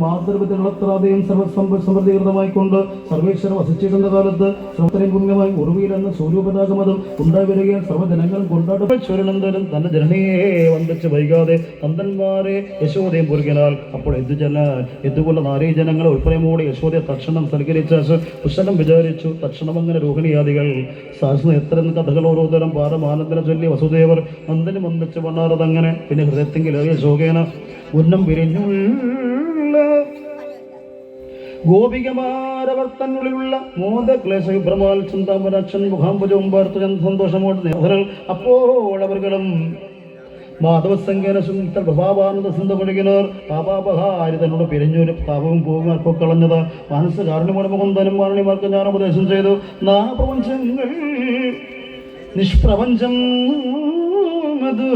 മാതൃപത്തിനത്രയും സമൃദ്ധീകൃതമായിക്കൊണ്ട് സർവേശ്വരം വസിച്ചിരുന്ന കാലത്ത് ശ്രമത്തിനും പുണ്യമായി ഉറവിയിലെന്ന സൂര്യോപരാഗമതം ഉണ്ടായി വരികയാൽ സർവ്വജനങ്ങളും കൊണ്ടാടും തന്റെ ജനനയെ വന്ദിച്ച് വൈകാതെ നന്ദന്മാരെ യശോദയും പുരുകിനാൽ അപ്പോൾ എതുകൊള്ള നാരീ ജനങ്ങളെ ഉൾപ്പെടെയോടെ യശോദയെ തക്ഷണം സൽക്കരിച്ച കുശലം വിചാരിച്ചു. തക്ഷണം അങ്ങനെ രോഹിണിയാദികൾ സഹസ്ര എത്ര കഥകൾ ഓരോതരം പാരമാനന്ദനം ചൊല്ലി വസുദേവർ നന്ദന് വന്ദിച്ച് വണ്ണാറതങ്ങനെ. പിന്നെ ഹൃദയത്തെങ്കിലേറിയ ശോകേന ഉന്നം പിരിഞ്ഞുള്ള ഗോപികമാരവർ തന്നുള്ളിലുള്ള മോദക്ലേശ വിഭ്രമാൽ ചിന്താമരാക്ഷൻ മുഖാംബുജവും പാർത്തുജൻ സന്തോഷമോട് നേഹരൽ. അപ്പോൾ അവർകളും മാധവസംഖ്യന സുന്ദർ പ്രഭാവാനന്ദ സിന്ധമൊഴുകിനാർ. പാപാപഹാരി തന്നോട് പിരിഞ്ഞൊരു താപവും പോകും അർപ്പം കളഞ്ഞത് മനസ്സ് കാരുണ്യമാണ് മുകുന്ദനും വാണിമാർക്ക് ഞാൻ ഉപദേശം ചെയ്തു. നാനാപ്രപഞ്ചങ്ങൾ നിഷ്പ്രപഞ്ചം അത്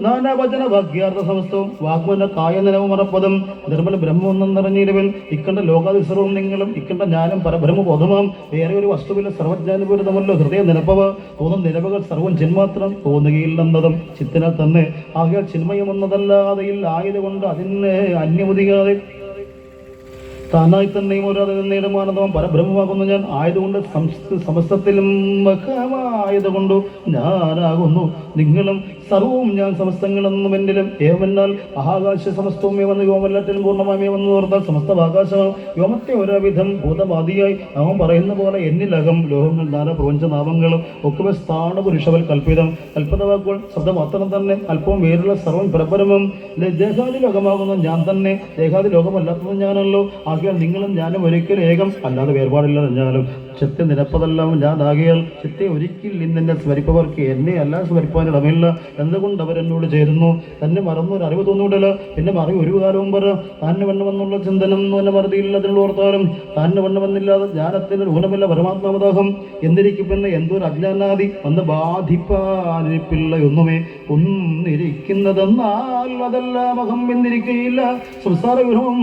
നാനാവചന വാക്യാർത്ഥ സമസ്തവും വാഗ്മന കായനിലവും മറപ്പതും നിർമ്മല ബ്രഹ്മൊന്നും നിറഞ്ഞിരുവൻ. ഇക്കണ്ട ലോകാതിസർവം നിങ്ങളും ഇക്കണ്ട ജ്ഞാനം പരബ്രഹ്മബോധമാം. വേറെ ഒരു വസ്തുവില്ല സർവജ്ഞാനുപൂരിതമല്ലോ ഹൃദയ നിരപ്പവ്. തോന്നും നിലവുകൾ സർവം ചിന്മാത്രം തോന്നുകയില്ലെന്നതും ചിത്തിനാൽ തന്നെ. ആകയാൽ ചിന്മയമെന്നതല്ലാതെയിൽ ആയതുകൊണ്ട് അതിന് അന്യമുതികാതെ താനായി തന്നെയും ഓരോ നേടുമാനന്ദം പരബ്രഹ്മമാകുന്നു ഞാൻ. ആയതുകൊണ്ട് സമസ്തത്തിലും മഹമായതുകൊണ്ടു ഞാനാകുന്നു നിങ്ങളും സർവവും ഞാൻ സമസ്തങ്ങളെന്നും എന്നിലും. ഏവന്നാൽ മഹാകാശ സമസ്തവും ഏവന്ന് വ്യോമല്ലാറ്റിലും പൂർണ്ണമായി വന്നു ഓർത്താൽ സമസ്ത ആകാശമാണ്. വ്യോമത്തെ ഓരോവിധം ഭൂതവാദിയായി അവൻ പറയുന്ന പോലെ എന്നിലകം ലോകങ്ങൾ നാനാ പ്രപഞ്ചനാമങ്ങളും ഒക്കെ സ്ഥാനപുരുഷവൽ കൽപ്പിതം. കൽപ്പതവാക്കുകൾ ശബ്ദം മാത്രം തന്നെ അല്പവും വേറുള്ള സർവം പരപരമം. ദേഹാദി ലോകമാകുന്നു ഞാൻ തന്നെ. ദേഹാദി ലോകമല്ലാത്തതും ഞാനല്ലോ. ആകിയാൽ നിങ്ങളും ഞാനും ഒരിക്കലും ഏകം അല്ലാതെ വേർപാടില്ലാതെ ഞാനും. ചിത്തെ നിരപ്പതെല്ലാം ഞാനാകിയാൽ ചിത്തെ ഒരിക്കൽ ഇന്നെന്നെ സ്മരിപ്പവർക്ക് എന്നെ അല്ല സ്മരിപ്പാനിടമില്ല. എന്തുകൊണ്ട് അവരെന്നോട് ചേരുന്നു? തന്നെ മറന്നൊരു അറിവ് തോന്നൂടല്ല. പിന്നെ മറി ഒരു കാലവും പറ താന്നെ വണ്ണമെന്നുള്ള ചിന്തനം എന്നെ മറുതിയില്ല. അതിനുള്ള ഓർത്താലും താന്നെ വണ്ണമെന്നില്ലാതെ ജ്ഞാനത്തിന് ഊനമില്ല പരമാത്മാവദാഹം. എന്നിരിക്കും പിന്നെ എന്തൊരു അജ്ഞാനാദി വന്ന് ബാധിപ്പാനിരിപ്പില്ല ഒന്നുമേ. ഒന്നിരിക്കുന്നതെന്നാൽ അതെല്ലാം അഹം എന്നിരിക്കുകയില്ല. സംസാര വിഭവം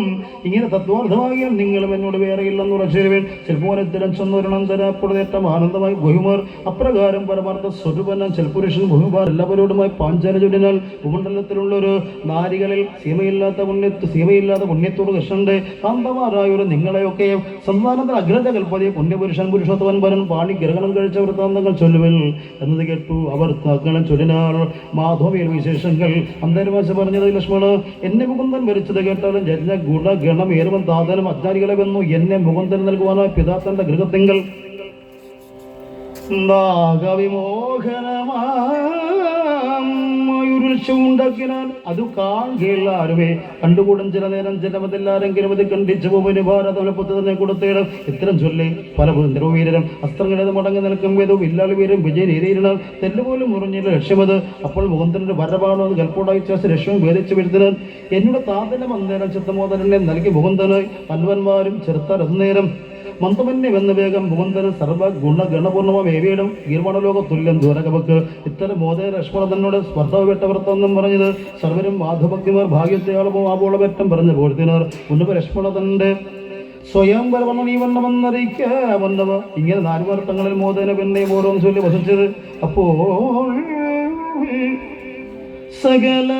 ഇങ്ങനെ തത്വാർത്ഥമാകിയാൽ നിങ്ങളും എന്നോട് വേറെയില്ലെന്ന് ഉറച്ചേരുവേൻ. ചിലപ്പോരത്തിരം ചെന്നൊരണന്തരപ്പുറത്തേറ്റം ആനന്ദമായി ബഹുമാർ അപ്രകാരം പരമാർത്ഥ സ്വരൂപന ചെൽപുരുഷൻ ബഹുമാർ എല്ലാവരോടുമായി പാഞ്ചാല ചൊല്ലിനാൽ ഭൂമണ്ഡലത്തിലുള്ളൊരു നാരികളിൽ സീമയില്ലാത്ത പുണ്യത്തോട് കൃഷ്ണന്റെ കാന്തമാരായൊരു നിങ്ങളെയൊക്കെ സന്താനത്തിൽ അഗ്രത കൽപ്പതയെ പുണ്യപുരുഷൻ പുരുഷോത്തവൻ വരൻ പാണി ഗ്രഹണം കഴിച്ച വൃത്താന്തങ്ങൾ ചൊല്ലുവൽ എന്നത് കേട്ടു. അവർ തങ്ങളും ചൊല്ലിനാൾ മാധവയിൽ വിശേഷങ്ങൾ അന്തരവാശ പറഞ്ഞത് ലക്ഷ്മണ. എന്നെ മുകുന്ദൻ ഭരിച്ചത് കേട്ടാലും ജന്മ ഗുണ ഗണം ഏറുവൻ താതനും അജ്ഞാനികളെ വന്നു എന്നെ മുകുന്ദൻ നൽകുവാനായി പിതാത്തന്റെ ഗൃഹത്തിങ്കൽ ഉണ്ടാക്കിനാൽ അത് കാണുകയില്ലാരുമേ. കണ്ടുകൂടും ചില നേരം ജനമതെല്ലാരെങ്കിലും അത് കണ്ടിച്ചു പോകും. ഭാരതപുത്ത് തന്നെ കൊടുത്തേടും ഇത്തരം ചൊല്ലി പല നിറവീരം അസ്ത്രങ്ങളത് മടങ്ങി നിൽക്കും വേദവും ഇല്ലാതെ വീരും വിജയനീരിനാൽ തെല്ലുപോലും മുറിഞ്ഞില്ല ലക്ഷ്യമത്. അപ്പോൾ മുകുന്ദന്റെ വരവാണോ അത് കൽപ്പോടായി ചേർത്ത് ലക്ഷ്യം വേദിച്ചു വരുത്തിനാൽ എന്നോട് താതന്റെ മന്ദേരം ചിത്തമോദരനെ നൽകി മുകുന്ദനായി പൽവന്മാരും ചെറുത്താൽ നേരം മന്ദമന്യ വെന്ന വേഗം മുകുന്ദന് സർവ ഗുണ ഗണപൂർണ്ണമാം ഏവിയിടും ഗീർവാണലോക തുല്യം ദൂരകവക്ക്. ഇത്തരം മോദയ ലക്ഷ്മണ തന്നോട് സ്പർദ്ധവെട്ടവർത്തെന്നും പറഞ്ഞത് സർവരും മാധഭക്തിമാർ ഭാഗ്യത്തെ ആളും ആവോളപറ്റം പറഞ്ഞു പോഴ്ത്തിനാർ. ഉന്നവ ലക്ഷ്മണ തന്റെ സ്വയം വരവണ്ണം ഈ വണ്ണമെന്നറിയിക്കാമന്നവ. ഇങ്ങനെ നാലുവർത്തങ്ങളിൽ മോദന പിന്നെയും ഓരോന്ന് ചൊല്ലി വസിച്ചത്. അപ്പോൾ സകല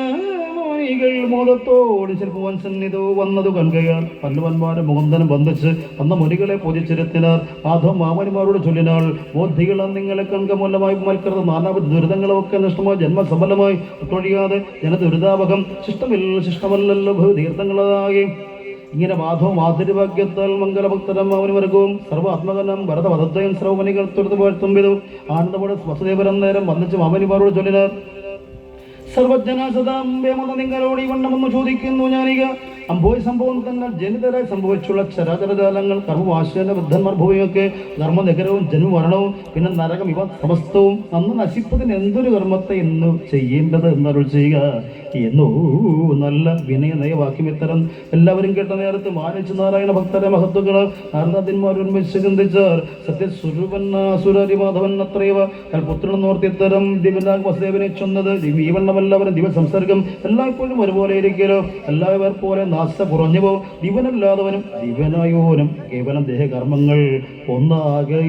മോദത്തോട് ചെൽപ്പുവാൻ സന്നിധോ വന്നതു കൺകയാൽ പല്ലവന്മാരെ മുകുന്ദനം ബന്ധിച്ച് വന്ന മുനികളെ പൂജിച്ചിരുത്തിനാർ. മാധവം മാമനിമാരോട് ചൊല്ലിനാൾ ബോദ്ധികളെ നിങ്ങളെ കൺകമൂലമായി മൽക്കൃത നാനാവിധ ദുരിതങ്ങളൊക്കെ നഷ്ടമായി ജന്മസഫലമായി ഒട്ടൊഴിയാതെ ജനദുരിതാവകം ശിഷ്ടമല്ലല്ലോ തീർത്ഥങ്ങളായി. ഇങ്ങനെ മാധവം മാധുര്യഭാഗ്യത്താൽ മംഗലഭക്തരം മാമനിവർഗവും സർവ്വാത്മകനം ഭരതവധത്വയും സർവമനികൾ തൊടുത്തു പോഴ്ത്തുമ്പിതു ആനന്ദമോടെ വസുദേവരം നേരം വന്നിച്ച് മാമനിമാരോട് ചൊല്ലിനാർ. സർവജ്ഞനാസതാംബേമത നിങ്ങളോട് ഈ വണ്ണമെന്ന് ചോദിക്കുന്നു ഞാനിക. അമ്പോയ സംഭവം തന്നെ ജനിതരായി സംഭവിച്ചുള്ള ചരാചരജാലങ്ങൾ കർമ്മവാശന വൃദ്ധന്മാർ ഭൂമിയൊക്കെ ധർമ്മനഗരവും ജന്മമരണവും പിന്നെ നരകം ഇവ സമസ്തവും അന്ന് നശിപ്പതിന് എന്തൊരു കർമ്മത്തെ ഇന്ന് ചെയ്യേണ്ടത് എന്നരുൾ ചെയ്യുക എന്നോ നല്ല വിനയ നയവാക്യം. ഇത്തരം എല്ലാവരും കേട്ട നേരത്ത് മാനിച്ച് നാരായണ ഭക്തരെ മഹത്വങ്ങൾ നാരദാന്മാരുന്മേഷിച്ച് ചിന്തിച്ചാർ. സത്യസ്വരൂപന്നാസുരരി മാധവൻ അത്രയവ കൽപുത്രൻ നോർത്തിത്തരം ദിവനാഗ് വസുദേവനെ ചൊന്നത്. ഈ വണ്ണമെല്ലാവരും ദിവസംസർഗം എല്ലായ്പ്പോഴും ഒരുപോലെ ഇരിക്കലോ. എല്ലാവർ പോലെ നാശ കുറഞ്ഞവോ ദിവനല്ലാത്തവനും ദിവനായോനും കേവലം ദേഹകർമ്മങ്ങൾ ഒന്നാകയാൽ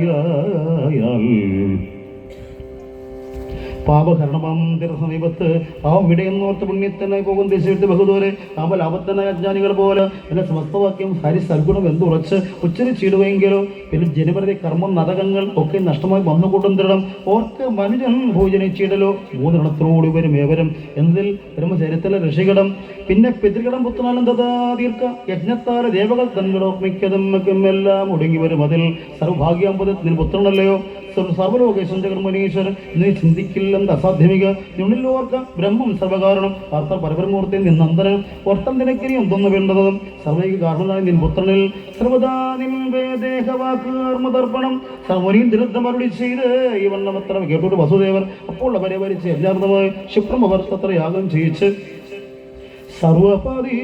പാപകരണമാന്തര സമീപത്ത് പാവം വിടയെന്നോർത്ത് പുണ്യത്തനായി പോകും ദിശയിട്ട് ബഹുദൂരെ താമൽ അബദ്ധനായ അജ്ഞാനികൾ പോലെ എന്നെ സമസ്തവാക്യം ഹരി സൽഗുണം എന്തുറച്ച് ഉച്ചരിച്ചിടുവെങ്കിലോ പിന്നെ ജനപരതി കർമ്മം നരകങ്ങൾ ഒക്കെ നഷ്ടമായി വന്നുകൂടും ദൃഢം ഓർക്ക് മനുജൻ ഭോജനിച്ചിടലോ മൂന്നെണ്ണത്തിനോട് വരും ഏവരും എന്നതിൽ ബ്രഹ്മചര്യത്തിലെ ഋഷികടം പിന്നെ പിതൃകടം പുത്രനാലും തഥാ ദീർഘ യജ്ഞത്താല ദേവകൾ തങ്ങളോ മിക്കതും എല്ലാം ഒടുങ്ങി വരും അതിൽ സർവഭാഗ്യാമ്പതത്തിന് പുത്രനല്ലയോ സർവലോകേശൻ ജഗന്മനീശ്വരൻ നീ ചിന്തിക്കില്ലെന്ന് അസാധ്യമിക നിന്നിലോർക്ക ബ്രഹ്മം സർവകാരണം വാർത്ത പരപരമൂർത്തി നിന്നന്തന് ഒട്ടം നിനക്കിനി എന്തൊന്നു വേണ്ടതും സർവൈക കാരണനായി നിൻ പുത്രനിൽ സർവദാ നിൻവേദേഹവാക്കുർമ്മതർപ്പണം സർവനീം ദുരിതമരുളി ചെയ്ത് ഈ വണ്ണമത്ര കേട്ടോട്ട് വസുദേവർ അപ്പോൾ അവരെ വരിച്ച് യജ്ഞാർത്ഥമായി ക്ഷിപ്രം അവർ തത്ര യാഗം ചെയ്യിച്ച് സർവപതി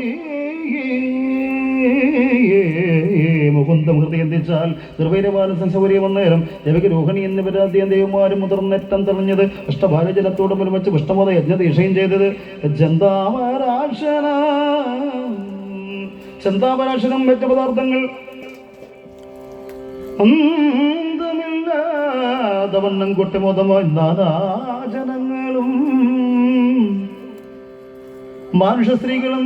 മുകുന്ദം ഹൃദയം തിരിച്ചാൽ നിർവൈരപാലൻ സൗകര്യം വന്നേരം ജവക രോഹിണി എന്നിവരാദ്യം ദേവന്മാരും മുതിർന്നേറ്റം തെളിഞ്ഞത് അഷ്ടഭാരജനത്തോടും ഒരുമിച്ച് പുഷ്ടമത യജ്ഞദീക്ഷയും ചെയ്തത് ചന്താപരാശനം മറ്റു പദാർത്ഥങ്ങൾ അന്തമില്ലാതവണ്ണം കുറ്റമോദമായി നാനാജനങ്ങളും മനുഷ്യ സ്ത്രീകളും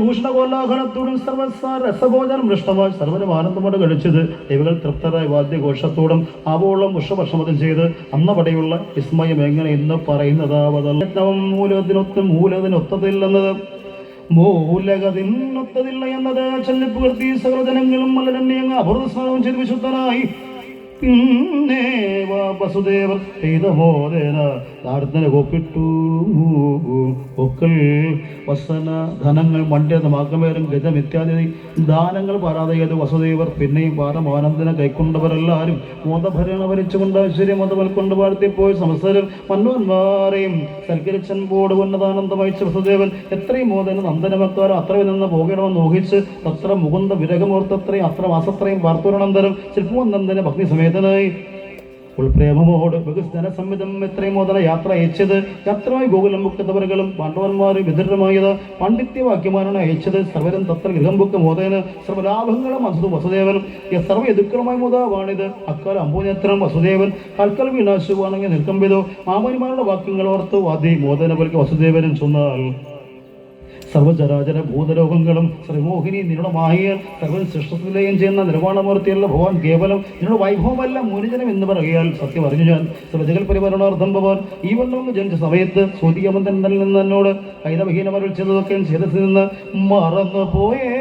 ഊഷ്ണകോലാഹലത്തോടും സർവസാരസഭോജനം മൃഷ്ടമായി സർവനും ആനന്ദമോട് കഴിച്ചത് ഇവകൾ തൃപ്തരായ വാദ്യഘോഷത്തോടും ആവോളം ഉഷഭക്ഷമതം ചെയ്ത് അന്നപടെയുള്ള വിസ്മയം എങ്ങനെ എന്ന് പറയുന്നതാവതല്ല മൂലതിനൊത്തതില്ലെന്നത് മൂലകതിനൊത്തതില്ല എന്നത് ചൊല്ലിപ്പുകർത്തി സകലജനങ്ങളും മലരണ്യങ്ങ് അപൂർവ സ്നാനം ചെയ്ത് വിശുദ്ധനായി പിന്നെ വസുദേവർ ചെയ്തമോദേന പ്രാർത്ഥന കോപ്പിട്ടു ഒക്കൽ വസന ധനങ്ങൾ മണ്ഡ്യമാക്കമേറും ഗജം ഇത്യാദി ദാനങ്ങൾ പാരാതെയത് വസുദേവർ പിന്നെയും പാരമാനന്ദന കൈക്കൊണ്ടവരെല്ലാവരും മോദഭരണ ഭരിച്ചുകൊണ്ട് ഐശ്വര്യമതവൽ കൊണ്ട് വാഴ്ത്തിപ്പോയി സമസ്തരും മന്വന്മാരെയും സൽക്കരിച്ചൻപോട് ഉന്നതാനന്ദം വഹിച്ച വസുദേവൻ എത്രയും മോദന നന്ദനമക്കാർ അത്രയും നിന്ന് പോകണമെന്ന് ഊഹിച്ച് തത്ര മുകുന്ദ വിരകമോർത്തത്രയും അത്ര മാസത്രയും വാർത്തൂരണന്തരം ശില്പവനന്ദന ഭക്തി സമേതനായി ഉൾപ്രേമമോട് ബഹുസ്നന സംവിധം എത്രയും മോദന യാത്ര അയച്ചത് യാത്രമായി ഗോകുലം മുക്തവറുകളും പാണ്ഡവന്മാരും വിതരണമായത് പാണ്ഡിത്യവാക്യമാനാണ് അയച്ചത് സർവരും തത്ര ഗൃഹം ബുക്ക് മോദേന സർവലാഭങ്ങളും അസുതു വസുദേവൻ സർവ എതുക്കളുമായി മോദാവാണിത് അക്കാലം അമ്പൂനേത്രം വസുദേവൻ കൽക്കൽ വീണാശുവാണെങ്കിൽ നിൽക്കും വിധോ മാമനിമാരുടെ വാക്യങ്ങൾ ഓർത്ത് വാദി മോദന പോൽക്ക് വസുദേവനും ചൊന്നാൽ സർവചരാചര ഭൂതലോകങ്ങളും ശ്രീമോഹിനി നിങ്ങളുടെ മായ സർവൻ സൃഷ്ടത്തിലേയും ചെയ്യുന്ന നിർവാണമൂർത്തിയുള്ള ഭഗവാൻ കേവലം നിങ്ങളുടെ വൈഭവമല്ല മുനിജനം എന്ന് പറയുകയാൽ സത്യം അറിഞ്ഞു ഞാൻ സർവജകൽ പരിപാലനാർത്ഥം ഭവാൻ ഈ വണ്ണം ജനിച്ച സമയത്ത് സൂതികമന്തൻ നിന്ന് എന്നോട് കൈതബഹീനമരുൾ ചെയ്തതൊക്കെ ശിരസിൽ നിന്ന് മറന്നു പോയേ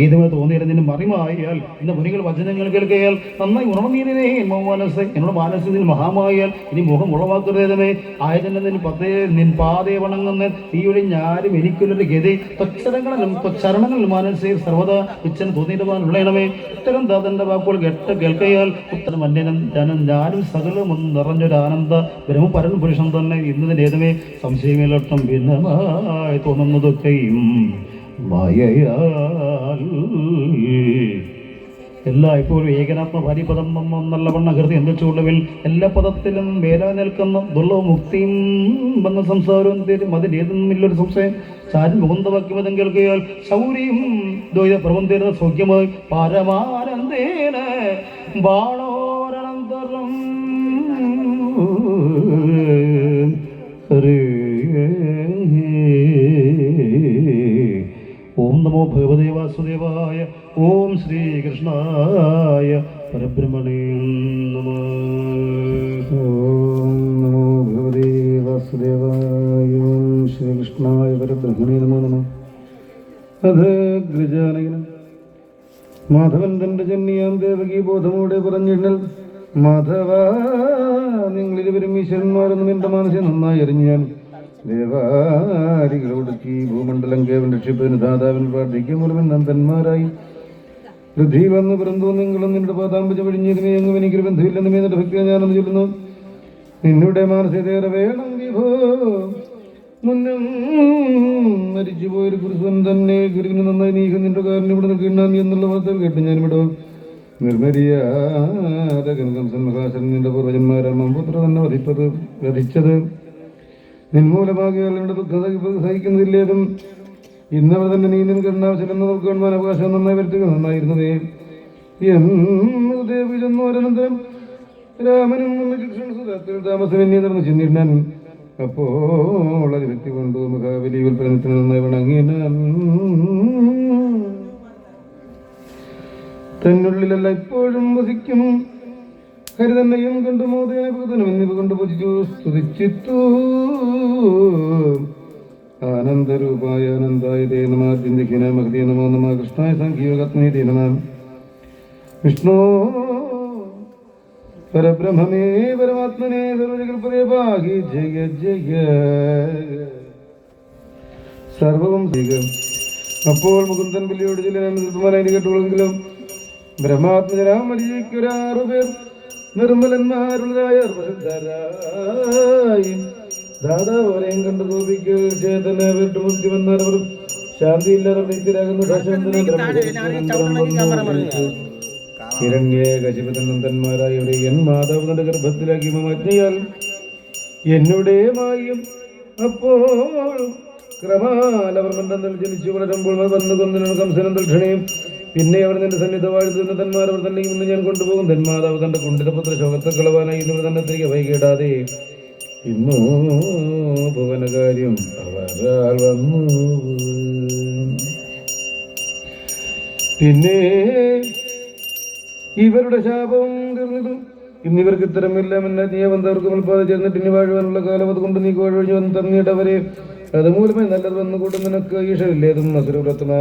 ഏതുവരെ തോന്നിയിരുന്നതിന് മറിമായാൽ ഇന്ന് മുനികൾ വചനങ്ങൾ കേൾക്കയാൽ നന്നായി ഉണർന്നീരേ മനസ്സ് എന്നോട് മാനസിക മഹാമായാൽ ഇനി മുഖം ഉളവാക്കരുതേ ആയതിനെ നിൻ പാതയെ വണങ്ങുന്ന തീയുടെ ഞാനും എനിക്കുള്ളൊരു ഗതി ത്വച്ചരങ്ങളിലും ത്വച്ചരണങ്ങളിലും മനസ്സിൽ സർവ്വതാ വിച്ചൻ തോന്നിയിടുവാനുള്ളണമേ ഉത്തരം ദാതന്റെ വാക്കുകൾ കേൾക്കയാൽ ഉത്തരം അന്യനും ജനം ഞാനും സകലം ഒന്ന് നിറഞ്ഞൊരാനന്ദ ബ്രഹ്മപരൻ പുരുഷൻ തന്നെ ഇന്നതിന് ഏതുമേ സംശയമില്ലട്ടം ഭിന്നമായി തോന്നുന്നതൊക്കെയും മായയാൽ എല്ലായ്പ്പോഴും ഏകനാത്മ ഭാര്യപദം നല്ലവണ്ണ ഹൃദയം എന്തുള്ളവിൽ എല്ലാ പദത്തിലും വേല നിൽക്കുന്ന ദുർലഭ മുക്തിയും വന്ന സംസാരവും തരും അതിലേതൊന്നുമില്ലൊരു സംശയം ചാരി മുകുന്ദവാക്യമതം കേൾക്കുകയാൽ ശൗരിയും ദ്വൈത പ്രബന്ധേന സൗഖ്യമായി പരമാനന്ദേന ബാണോരനന്തരം ഓം നമോ ഭഗവതേ വാസുദേവായ ഓം ശ്രീകൃഷ്ണായ പരബ്രഹ്മണേ നമഃ. ഓം നമോ ഭഗവതേ വാസുദേവായ ഓം ശ്രീകൃഷ്ണായ പരബ്രഹ്മണേ നമോ നമഃ. അധഗ്രജാനകനം മാധവൻ തന്റെ ജന്യാം ദേവകി ബോധമോടെ പറഞ്ഞിടൽ മാധവ നിങ്ങളിരുവരും ഈശ്വരന്മാരെന്നും എൻ്റെ മനസ്സിൽ നന്നായി അറിഞ്ഞു ഞാൻ ദേവാരികളോടൊക്കെ ഭൂമണ്ഡലം കേവൻ രക്ഷിപ്പതിന് ദാതാവിൻ പ്രാർത്ഥിക്കും മൂലമൻ നന്ദന്മാരായി ഋദ്ധി വന്ന് പിറന്തോ നിങ്ങളും നിന്റെ പാതാമ്പുജ പിഴിഞ്ഞിരുമേ എങ്ങും എനിക്കൊരു ബന്ധമില്ലെന്നും എന്നിട്ട് ഭക്തി ഞാനെന്ന് ചൊല്ലുന്നു. നിന്നുടെ മാനസികതേറെ വേണം വിഭോ മുന്നം മരിച്ചുപോയൊരു കുരുസൻ തന്നെ ഗുരുവിന് നന്നായി നീക്കം നിന്റെ കാരണം ഇവിടെ നിൽക്കണം എന്നുള്ള വാർത്തകൾ കേട്ടു ഞാനിവിടെ നിർമ്മര്യാദ കനകം മഹാശൻ നിന്റെ പൂർവജന്മാരാൽ മമ്പുത്ര തന്നെ വധിച്ചത് നിന്മൂലമാകിയാൽ എൻ്റെ ദുഃഖം സഹിക്കുന്നതില്ലേതും ഇന്നവർ തന്നെ നീ നിൻ കരുണാവശലെന്ന് നോക്കുവാൻ അവകാശം നന്നായി വരുത്തുക നന്നായിരുന്നതേ എന്ന് ദേവി ചെന്നോരനന്തരം രാമനും സുഖത്തിൽ താമസമെന്നെ നടന്നു ചെന്നിരുന്നാൻ. അപ്പോൾ അത് വ്യക്തി കൊണ്ടു മഹാബലി ഉൽപ്പന്നത്തിന് നന്നായി വണങ്ങിയ തന്നുള്ളിലല്ല ഇപ്പോഴും വസിക്കും ഹരിതന്നെയും കണ്ടു മോദേന ഭഗതനും എന്നിവ കൊണ്ട് പൂജിച്ചു സ്തുതിച്ചിത്തു. ആനന്ദരൂപായ ആനന്ദായ തേ നമ ചിന്തിഖിന മഹതേ നമോ നമ കൃഷ്ണായ സാഖ്യോഗത്മേ തേ നമ വിഷ്ണു പരബ്രഹ്മമേ പരമാത്മനെ സർവജകൽപദേ പാഹി ജയ ജയ സർവവും സ്വീകം. അപ്പോൾ മുകുന്ദൻ ബലിയോട് ചിലനായി കേട്ടുള്ളെങ്കിലും ബ്രഹ്മാത്മജനാം മരിക്കൊരാറുപേർ നിർമ്മലന്മാരുള്ളതായ ദാതാവരെയും കണ്ടു ഗോപിക്ക് ചേതന വീട്ടുമുക്തി വന്നവർ ശാന്തിയില്ലാതെ നിത്യരാകുന്ന ഹിരണ്യകശിപതനന്ദന്മാരായ എൻ മാതാവ് തന്റെ ഗർഭത്തിലാക്കി മജ്ഞയാൽ എന്നുടെ മായും. അപ്പോൾ ക്രമാലവർ മണ്ഡലത്തിൽ ജനിച്ചു വളരുമ്പോൾ വന്നു കൊന്നിനും കംസനം ദക്ഷണയും. പിന്നെ അവർ നിന്റെ സന്നിധ വാഴ്ത്തുന്ന തന്മാരവർ തന്നെ ഇന്ന് ഞാൻ കൊണ്ടുപോകും. തന്മാതാവ് തന്റെ കുണ്ഠിതപുത്ര ശോകത്തെ കളവാനായി ഇന്നവർ തന്നെ തിരികെ വൈകിടാതെ ഇന്നോ ഭുവനകാര്യം അവരാൽ വന്നു. പിന്നെ ഇവരുടെ ശാപവും തീർന്നിട്ടും ഇന്നിവർക്ക് ഇത്തരമെല്ലാം എന്നെ നിയമന്തവർക്ക് മുൽപ്പാതെ ചേർന്നിട്ട് ഇനി വാഴുവാനുള്ള കാലം അതുകൊണ്ട് നീ കോഴൊഴിഞ്ഞു വന്ന് തന്നിട്ടവരെ അതുമൂലമായി നല്ലത് വന്നുകൂട്ടും നിനക്ക് ഈഷമില്ലേതും അസുരവ്രത്തമ.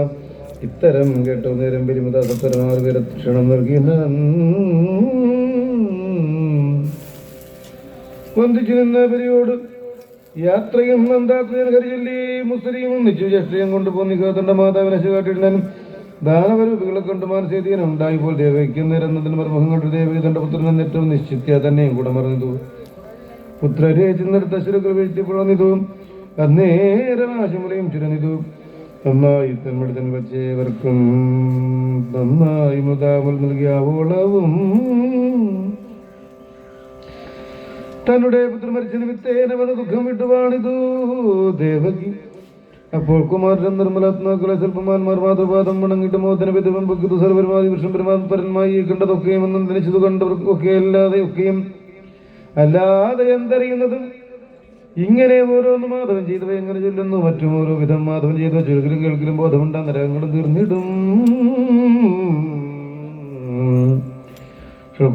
ഇത്തരം കേട്ടോ നേരം പെരുമതാസത്തരമാർ പേരെ ക്ഷണം നൽകി വന്ദിച്ചു നിന്ന പരിയോട് യാത്രയും മന്ദാത്മജൻ ഹരിചൊല്ലി മുസ്ലിം ഒന്നിച്ചു ജ്യേഷ്ഠയും കൊണ്ടുപോന്നിക്ക തന്റെ മാതാവിനെ കാട്ടിയിടാനും ദാനവരൂപികളെ കൊണ്ട് മാനസേതീനം ഉണ്ടായിപ്പോൾ ദേവയ്ക്ക് നിരന്നതിന് മർമുഖം കണ്ടു ദേവി തന്റെ പുത്രനെ ഏറ്റവും നിശ്ചിത്യ തന്നെയും കൂടെ മറന്നിതു. പുത്രരെ ചെന്നെടുത്ത ശിരകൾ വീഴ്ത്തിപ്പുഴന്നിതു. അന്നേരം ആശുമുലയും ചുരന്നിതു. നന്നായി തന്മടുത്തൻ വച്ചേവർക്കും നന്നായി മുതാമുൽ നൽകിയ ഓളവും തന്നുടെ പുത്രൻ മരിച്ച നിമിത്തേന വന്ന ദുഃഖം വിട്ടുവാണിതു ദേവകി. അപ്പോൾ കുമാരൻ നിർമ്മലാത്മാക്കളെ സ്വല്പമാന്മാർ മാതൃപാദം വണങ്ങിട്ട് മോദന വിധവം പൊക്കിതു. സർവരുമാതി വൃക്ഷം പരമാത്മരന്മായി കണ്ടതൊക്കെയും ഒന്നും ധനിച്ചത് കണ്ടവർക്കൊക്കെ അല്ലാതെ എന്തറിയുന്നതും ഇങ്ങനെ ഓരോന്ന് മാധവൻ ചെയ്തവ എങ്ങനെ ചൊല്ലുന്നു. മറ്റും ഓരോ വിധം മാധവൻ ചെയ്തവ ചുരുക്കിലും കേൾക്കിലും ബോധമുണ്ടാ നരകങ്ങളും തീർന്നിടും.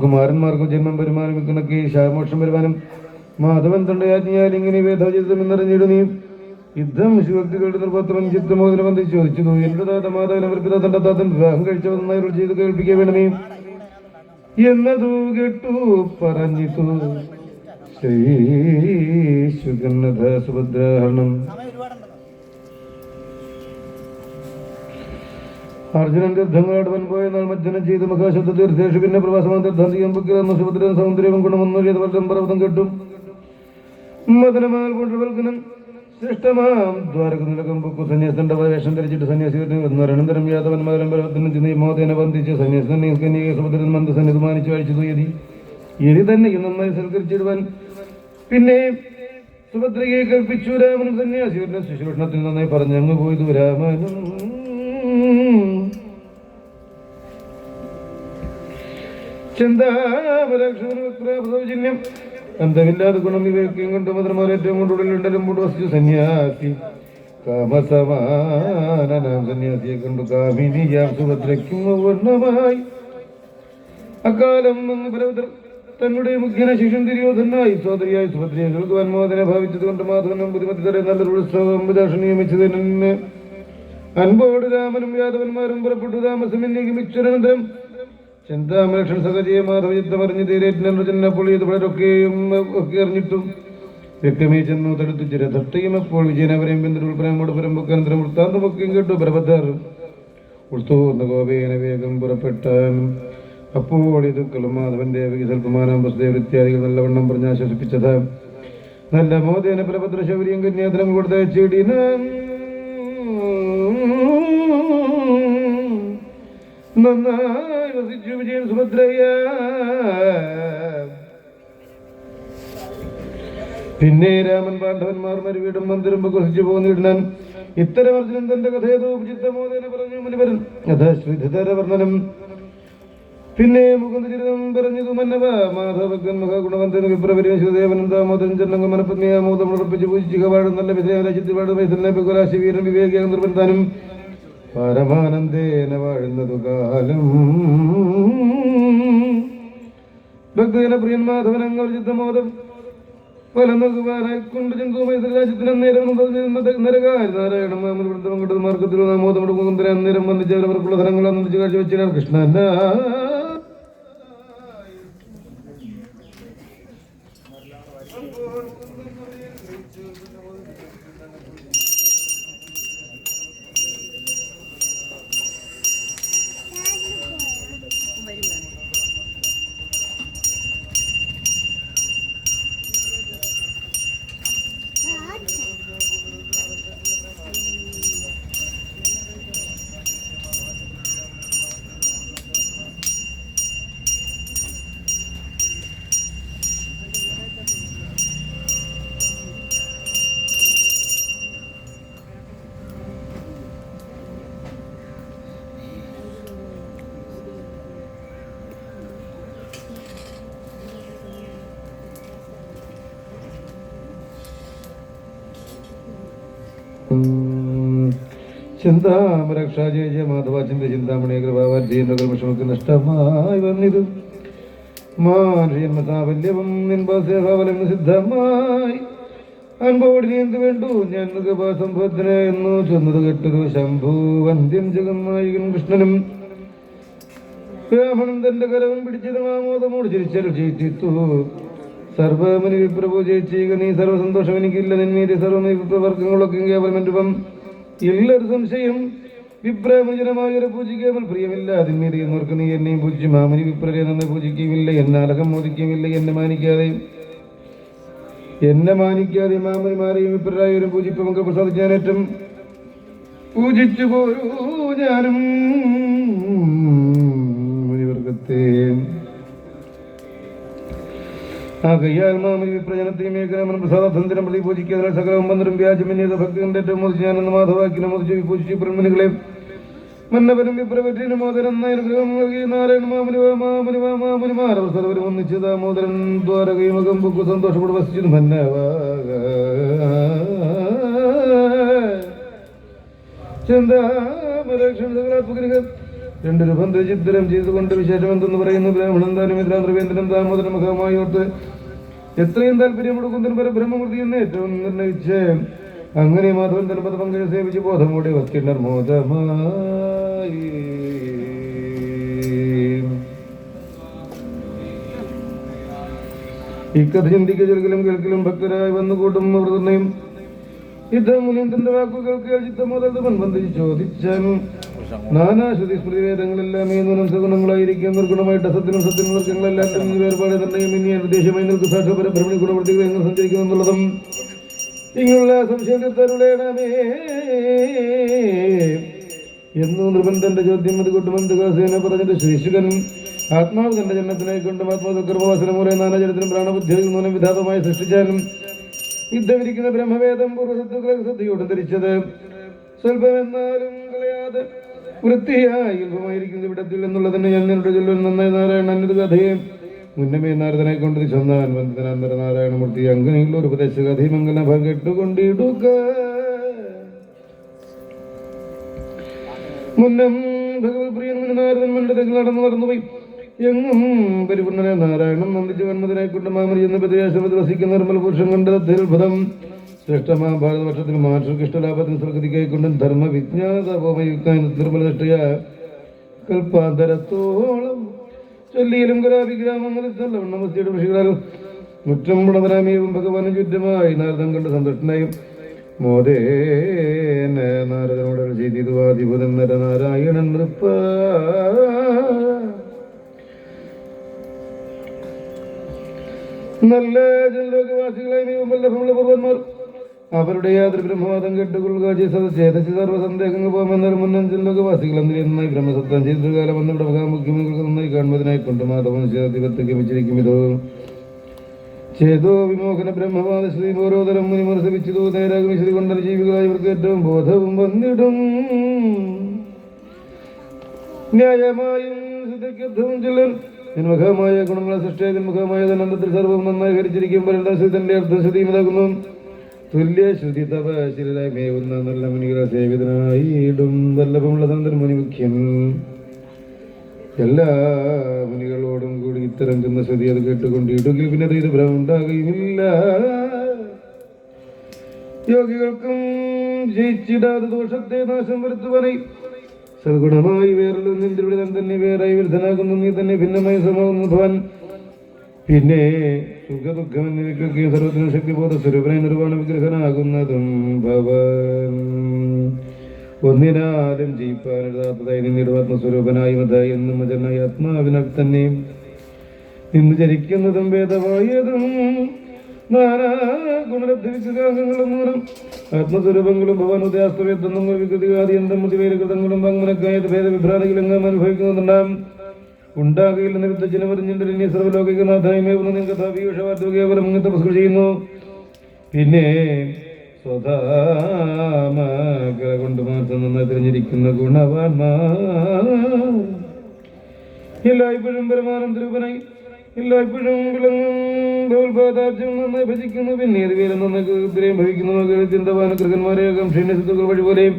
കുമാരന്മാർക്കും ജന്മം വരുമാനം ഇക്കണക്കെ ശാമോക്ഷം വരുമാനം മാധവൻ തന്റെ ആജ്ഞയാൽ ഇങ്ങനെ വേദചിത്രം എന്നറിഞ്ഞിടു. നീ യുദ്ധം ശിവക്തികളുടെ നിർഭത്തമൻ ചിത്രമോദനം വന്ന് ചോദിച്ചു. എന്റെ താത്ത മാധവൻ അവർ പിതാ തന്റെ താത്തൻ വിവാഹം കഴിച്ചവർ നന്നായി ചെയ്ത് കേൾപ്പിക്കുക വേണമേ എന്നതു കേട്ടു പറഞ്ഞിട്ടു. ശ്രീശുഗന്നഥ സുഭദ്രാഹരണം. അർജുനൻ തീർത്ഥങ്ങളാടുവൻ പോയ നാൾ മജ്ജനം ചെയ്ത് മഹാശബ്ദ തീർത്ഥേഷു. പിന്നെ പ്രവാസമാൻ തീർത്ഥാന്തികം പൊക്കിറന്നു സുഭദ്രൻ സൗന്ദര്യവും ഗുണമൊന്നും ചെയ്ത് വല്ലം പർവ്വതം കെട്ടും. മദനമാൽ കൊണ്ടുവൽക്കനം ശ്രേഷ്ഠമാം ദ്വാരകുനിലകം പൊക്കു. സന്യാസന്റെ വേഷം ധരിച്ചിട്ട് സന്യാസി അനന്തരം യാദവൻ മകരം പർവ്വതത്തിന് മോദേന വന്ദിച്ച് സന്യാസി സുഭദ്രൻ മന്ദസന്നിധി മാനിച്ചു അഴിച്ചു എരി തന്നെ നന്നായി സൽക്കരിച്ചിടുവാൻ. പിന്നെ സുഭദ്രയെ കൽപ്പിച്ചു. രാമനും സന്യാസിയുടെ ശുശ്രൂഷണത്തിന് നന്നായി പറഞ്ഞു അങ്ങ് പോയതു. രാമനും ചിന്താമലക്ഷണം അന്തമില്ലാതെ ഗുണം വിവേക്യം കൊണ്ട് മന്ത്രമാർ ഏറ്റവും കൊണ്ടുള്ളിലുണ്ടലും കൊണ്ട് വസിച്ചു. സന്യാസി കാമസമാനാം സന്യാസിയെ കണ്ടു കാമിനിയാം സുഭദ്രയ്ക്കും വർണ്ണമായി. അക്കാലം വന്ന് പരവതർ തന്നുടെ മുഖ്യന ശിഷ്യൻ ദുര്യോധനായി സോദരിയായി സുഭദ്രയെ കേൾക്കുവാൻ മോദന ഭാവിച്ചത് കൊണ്ട് മാധവനും ബുദ്ധിമതി തരെ നല്ലൊരു ഉത്സവം നിയമിച്ചതിന് അൻപോട് രാമനും യാദവന്മാരും പുറപ്പെട്ടു. താമസമെന്നേക്കുമിച്ചൊരനന്തരം ചിന്താമലക്ഷൻ സഹജയെ മാധവയുദ്ധം അറിഞ്ഞ് തീരേറ്റിനപ്പോൾ ഇത് പലരൊക്കെയും ഒക്കെ അറിഞ്ഞിട്ടും വ്യക്തമേ ചെന്നു തടുത്തു ചിരതട്ടയും. അപ്പോൾ വിജയനവരെയും പിന്തുടർപ്പനോട് പരമ്പൊക്കനന്തരം വൃത്താന്തമൊക്കെയും കേട്ടു. പരപദ്ധർ ഉൾത്തോന്ന ഗോപേന വേഗം പുറപ്പെട്ടാൻ. അപ്പോൾ ഇതുക്കളും മാധവൻ ദേവകി സ്വല്പമാനം വസുദേവ ഇത്യാദികൾ നല്ലവണ്ണം പറഞ്ഞ് ആശ്വസിപ്പിച്ചത്. നല്ല മോദേന പരഭദ്ര ശൗര്യം കന്യാതരം കൊടുത്ത ചെടിന നന്നായി വസിച്ചു വിജയൻ സുഭദ്രയ. പിന്നെ രാമൻ പാണ്ഡവന്മാർ മരുവീടും മന്ദിരം വസിച്ചു പോന്നിടാൻ. ഇത്തരം അർജുനൻ തന്റെ കഥയതോ ചിത്തമോദേന പറഞ്ഞു. മുനിവരൻ യഥാശ്രീധര വർണ്ണനം പിന്നെ മുകുന്ദചരിതം പറഞ്ഞതു മന്നവ മാധവകൻ മഹാഗുണവന്തൻ വിപ്രപരിശുദേവനും ദാമോദരൻ ചന്നങ്ക മനപ്പത്നിയാമോദമുറപ്പിച്ച് പൂജിക്കുക പാടും നല്ല വിജയരാജ്യത്തിൽപാട് വൈസലിനെ ബഹുരാശി വീരൻ വിവേകിയാൻ നിർബന്ധാനും പരമാനന്ദേന വാഴുന്നതു കാലം ഭക്തജന പ്രിയൻ മാധവനങ്ങൾ ചിത്തമോദം ഫലനകുവാനായി കൊണ്ട് ചിന്തുമൈസൽ രാജ്യത്തിന് അന്നേരം നരകാരി നാരായണ മാമൻ വൃത്തം കൊണ്ടത് മാർഗത്തിലോ നാമോദമുടെ മുകുന്ദനെ അന്നേരം വന്നിച്ചവർക്കുള്ള ധനങ്ങൾ അന്നിച്ച് കാഴ്ചവെച്ചാൽ കൃഷ്ണൻ ചിന്താമരക്ഷാ ജയ ജയ മാധവ ചിന്ത ചിന്താമണി കൃപാവാദ്യമക്ക് നഷ്ടമായി വന്നിതു മാൻമസാവല്യവും നിൻപാസേവാവലം സിദ്ധമായി അൻപോടി നീ എന്ത് വേണ്ടു ഞാൻ കൃപാസംഭവത്തിന് എന്നു ചൊന്നത് കേട്ടൊരു ശംഭു വന്ധ്യം ജഗന്നായകൻ കൃഷ്ണനും ബ്രാഹ്മണൻ തന്റെ കരവും പിടിച്ചത് മാമോദമോട് ചിരിച്ചൽ ചെയ്തിത്തു സർവമനി വിപ്രഭു ജയിച്ചീക നീ സർവസന്തോഷം എനിക്കില്ല നിന്നീതി സർവമി വിപ്രവർഗങ്ങളൊക്കെ കേവലം രൂപം ഇല്ലൊരു സംശയം വിപ്രമജനമായൊരു പൂജിക്കേവൽ പ്രിയമില്ല അതിന്മീതി എന്നോർക്ക് നീ എന്നെയും പൂജിച്ചു മാമനി വിപ്രരെ നന്നെ പൂജിക്കുകയില്ല എന്നാലകം മോദിക്കുകയില്ല എന്നെ മാനിക്കാതെ മാമനിമാരെയും വിപ്രരായവരും പൂജിപ്പമൊക്കെ പ്രസാദിച്ചാനേറ്റം പൂജിച്ചു പോരൂ ഞാനും മുനിവർഗത്തെ ആകയാൽ മാമനി വിപ്രജനത്തെയും ഏകരാമൻ പ്രസാദന്ധരം പ്രതി പൂജിക്കാതെ സകലവും വന്നരും വ്യാജമന്യത ഭക്തിന്റെ ഏറ്റവും മോദിച്ച് ഞാനെന്ന് മാധവാക്കിനെ മോദിച്ച് പൂജിച്ചു ബ്രഹ്മണികളെ മന്നവനും വിപ്രവറ്റിനും മോദരൻ ഗൃഹം നൽകി നാരായണ മാമുനിമാരവർ സർവരും ഒന്നിച്ച് ദാമോദരൻ ദ്വാരകയും അകം പൊക്കു സന്തോഷപ്പെട്ട് വസിച്ചു മന്നവ ചന്ദാമരക്ഷണ രണ്ടൊരു ബന്ധ ചിത്രം ചെയ്തുകൊണ്ട് വിശേഷം എന്തെന്ന് പറയുന്നു ബ്രാഹ്മണൻ താനും ദ്രവേന്ദ്രൻ ദാമോദര മുഖമായി ഓർത്ത് എത്രയും താല്പര്യമെടുക്കുന്നതിന് പരബ്രഹ്മമൂർത്തി എന്ന് ഏറ്റവും നിർണയിച്ച് അങ്ങനെ മാധവൻ തലപത പങ്കജ സേവിച്ച് ബോധമോടെ വസ്കിണ്ണർ മോദമായി ഇക്കഥ ചിന്തിക്കലും കേൾക്കലും ഭക്തരായി വന്നുകൂട്ടും നിർണയം യുദ്ധമുനീന്ദ്രന്റെ വാക്കുകൾ കേൾച്ചിത്തമോദൻ ബന്ധിച്ച് ചോദിച്ചാൽ നാനാശ്രുതി സ്മൃതി വേദങ്ങളെല്ലാം ഏതൊന്നും സഗുണങ്ങളായിരിക്കും നിർഗുണമായിട്ട് അസത്തിനും സത്യനും വർഗങ്ങളെല്ലാം വേർപാട് നിർണ്ണയം ഇനി നിർദ്ദേശമായി നിൽക്കും സാക്ഷാപര ബ്രഹ്മണി ഗുണവർത്തികൾ എങ്ങനെ സഞ്ചരിക്കുന്നു എന്നുള്ളതും ഇങ്ങനെയുള്ള സംശയം തീർത്തരുളേണമേ എന്നു നൃപന്തന്റെ ചോദ്യം അത് കൊട്ടുമന്തുകാസേന പറഞ്ഞത് ശ്രീശുകൻ ആത്മാവ് തന്റെ ജന്മത്തിനായി കൊണ്ടും ആത്മാവകർമ്മവാസനമൂലം നാനാചരത്തിനും പ്രാണബുദ്ധിയിൽ മൂലം വിധാതമായി സൃഷ്ടിച്ചാലും യുദ്ധമിരിക്കുന്ന ബ്രഹ്മവേദം പൂർവ്വസത്തുക്കളെ ശ്രദ്ധയോടെ ധരിച്ചത് സ്വല്പമെന്നാലും കളയാതെ വൃത്തിയായി അല്പമായിരിക്കുന്നത് ഇവിടത്തിൽ എന്നുള്ളതിന് ഞാൻ നിന്നോട് ചൊല്ലുന്നു നന്നായി നാരായണന്റെ കഥയെ മുന്നമേ നാരദനെ കൊണ്ട് ചൊന്നാൻ വന്ദനാന്തര നാരായണമൂർത്തി അങ്ങനെയുള്ള ഒരു ഉപദേശ കഥയുമംഗല കേട്ടുകൊണ്ടിടുക മുന്നം ഭഗവത് പ്രിയൻ നാരദൻ മണ്ഡലത്തിൽ നടന്നുപോയി എങ്ങും പരിപൂർണനെ നാരായണം നന്ദിച്ച് കൺമതിനായിക്കൊണ്ട് മാമരി എന്ന പതിയാശ്രമത്തിൽ വസിക്കുന്ന നിർമ്മല പുരുഷൻ കണ്ടതത്ഭുതം ശ്രേഷ്ഠമാം ഭാരതവർഷത്തിന് മാതൃക്ക് ഇഷ്ടലാഭത്തിന് സ്വർഗതിക്കായിക്കൊണ്ടും ധർമ്മ വിജ്ഞാതപോമയുക്താൻ നിർമ്മല ദൃഷ്ടിയ കൽപ്പാന്തരത്തോളം ചൊല്ലിയിലും കലാവിഗ്രാമങ്ങളിൽ നമസ്തിയുടെ ഋഷികളാലും മുറ്റം പുണതരാമിയവും ഭഗവാനും ചുറ്റുമായി നാരദം കണ്ട് സന്തുഷ്ടനായും മോദേന നാരദനോട് ചെയ്തിതു ആദിഭൂതൻ നരനാരായണൻ നൃപ്പ നല്ല ജനലോകവാസികളായി വല്ലഭമുള്ള പൂർവന്മാർ അവരുടെ യാതൊരു ബ്രഹ്മവാദം കേട്ടുകൊള്ളുക ചേതസ് സർവ്വ സന്ദേഹങ്ങൾ പോകുമെന്നാൽ മുന്നം ജനലോകവാസികൾ നന്നായി ബ്രഹ്മസത്വം ചെയ്തൊരു കാലം വന്നിവിടെ മുഖാമുഖ്യങ്ങൾക്ക് നന്നായി കാണുന്നതിനായി കൊണ്ട് മാധവൻ ചേർത്തികത്ത് ഗമിച്ചിരിക്കും ഇതോ ചേതോ വിമോഹന ബ്രഹ്മവാദ ശ്രീ ഓരോതരം മുനിമർശിപ്പിച്ചതോ നേരാഗമിശ്രീ കൊണ്ട ജീവികളായി ഇവർക്ക് ഏറ്റവും ബോധവും വന്നിടും ന്യായമായും സിദ്ധിക്കർത്ഥവും ചൊല്ലൻ നിൻമുഖമായ ഗുണങ്ങളെ സൃഷ്ടിയ നിൻമുഖമായ അനന്തത്തിൽ സർവ്വം നന്നായി ഹരിച്ചിരിക്കും പരിണതന്റെ അർത്ഥശ്രുതിയുമാകുന്നു തുല്യ ശ്രുതി തപശിലായി മേവുന്ന നല്ല മുനികളെ സേവിതനായിടും വല്ലഭമുള്ള തന്ത്രൻ മുനിമുഖ്യൻ എല്ലാ മുനികളോടും കൂടി ഇത്തരം ചെന്ന ശ്രുതി അത് കേട്ടുകൊണ്ടിടുകിൽ പിന്നെ ഇത് ഭ്രമം ഉണ്ടാകുകയുമില്ല. യോഗികൾക്കും ജയിച്ചിടാതെ ദോഷത്തെ നാശം വരുത്തുവാനായി സദ്ഗുണമായി വേറുള്ള നിന്റെ തന്നെ വേറായി വിരുദ്ധനാകുന്നു നീ തന്നെ ഭിന്നമായി സമമാകുന്നു ഭവൻ. പിന്നെ സുഖദുഃഖം എന്നിവയ്ക്കൊക്കെ സർവത്തിനും ശക്തിബോധ സ്വരൂപനായി നിർവ്വാണ വിഗ്രഹനാകുന്നതും ഭവൻ. ഒന്നിനാലും ജയിപ്പാനെഴുതാത്തതായി നിന്നിടും ആത്മസ്വരൂപനായി മതായി എന്നും മജനായി ആത്മാവിനാൽ തന്നെ നിന്ന് ചരിക്കുന്നതും ഭേദമായതും നാനാ ഗുണലബ്ധിവികാംഗങ്ങളും മൂലം ആത്മസ്വരൂപങ്ങളും ഭവാനുദയാസ്തവേദങ്ങൾ വികൃതികാദിയന്തം മുതിവേരുകൃതങ്ങളും വാങ്മനക്കായത് ഭേദവിഭ്രാന്തികളെങ്ങാം അനുഭവിക്കുന്നുണ്ടാം ഉണ്ടാകുകയില്ല നിരുദ്ധ ജനമറിഞ്ഞിന്റെ സർവ്വലോകികനാഥായ്മേവുന്ന നിങ്ങൾക്ക് കഥാപീഷവാർത്ത കേവലം ഇങ്ങനത്തെ പുസ്തകം ചെയ്യുന്നു. പിന്നെ സ്വധാമകല കൊണ്ട് മാത്രം നന്നായി തിരഞ്ഞിരിക്കുന്ന ഗുണവാന്മാർ എല്ലായ്പ്പോഴും പരമാനന്ദരൂപനായി എല്ലായ്പ്പോഴും വിളങ്ങും ബഹുൽപാദാബ്ജം നന്നായി ഭജിക്കുന്നു. പിന്നെ ഇത് പേരും നന്നായി ഭവിക്കുന്നു. ചിന്തവാനുകൃതന്മാരെ ക്ഷീണസിദ്ധുക്കൾ വഴി പോലെയും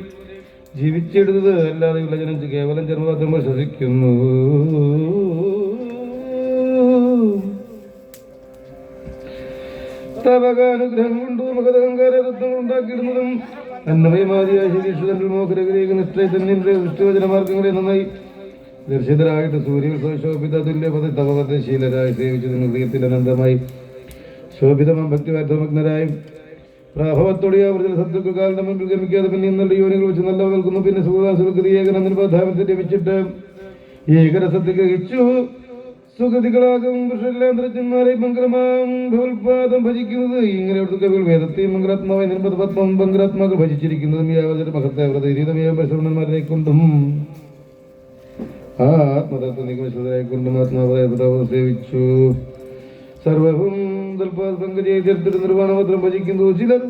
ജീവിച്ചെടുത്തത് അല്ലാതെ ഉള്ള ജനം കേവലം ജന്മപാത്രം ശ്വസിക്കുന്നു. തപകാനുഗ്രഹം കൊണ്ടു മഹതഹങ്കാര തത്വങ്ങൾ ഉണ്ടാക്കിയിടുന്നതും അന്നമയമാതിയായ ശരീക്ഷതന്റെ മോഹരഗ്രഹിക്കുന്ന നിഷ്ഠയെ തന്നെ ദൃഷ്ടവചനമാർഗങ്ങളെ നന്നായി ദർശിതരായിട്ട് സൂര്യ ശോഭിത തുല്യപദ തപവധശീലരായി സേവിച്ചതിന് ഹൃദയത്തിൽ അനന്തമായി ശോഭിതമാം ഭക്തിവാർത്ഥമഗ്നരായും പ്രാഭവത്തോടെ അവർ സത്യക്ക് കാലം മുൻപിൽ ഗമിക്കാതെ പിന്നെ നല്ല യോനികൾ വെച്ച് നല്ല കേൾക്കുന്നു. പിന്നെ സുഖാസുഖൃതി ഏകനന്ദാധാമത്തെ ലഭിച്ചിട്ട് ഏകരസത്തെ ഗ്രഹിച്ചു സുഗതികളാകും പുരുഷന്മാരെ മംഗളമാം ഭൂൽപാദം ഭജിക്കുന്നത്. ഇങ്ങനെ അവിടുത്തെ കവികൾ വേദത്തെയും മംഗളാത്മാവായി നിർമ്മത പത്മം മംഗളാത്മാക്കൾ ഭജിച്ചിരിക്കുന്നതും യാവചര മഹത്തെ വ്രതീതമേശ്രവണന്മാരെ കൊണ്ടും ആത്മതത്വ നിഗമശ്വതരായി കൊണ്ടും ആത്മാവായ സേവിച്ചു. സർവവും പങ്കജീർത്തിട്ട് നിർവ്വാണപത്രം ഭജിക്കുന്നു. ചിലർ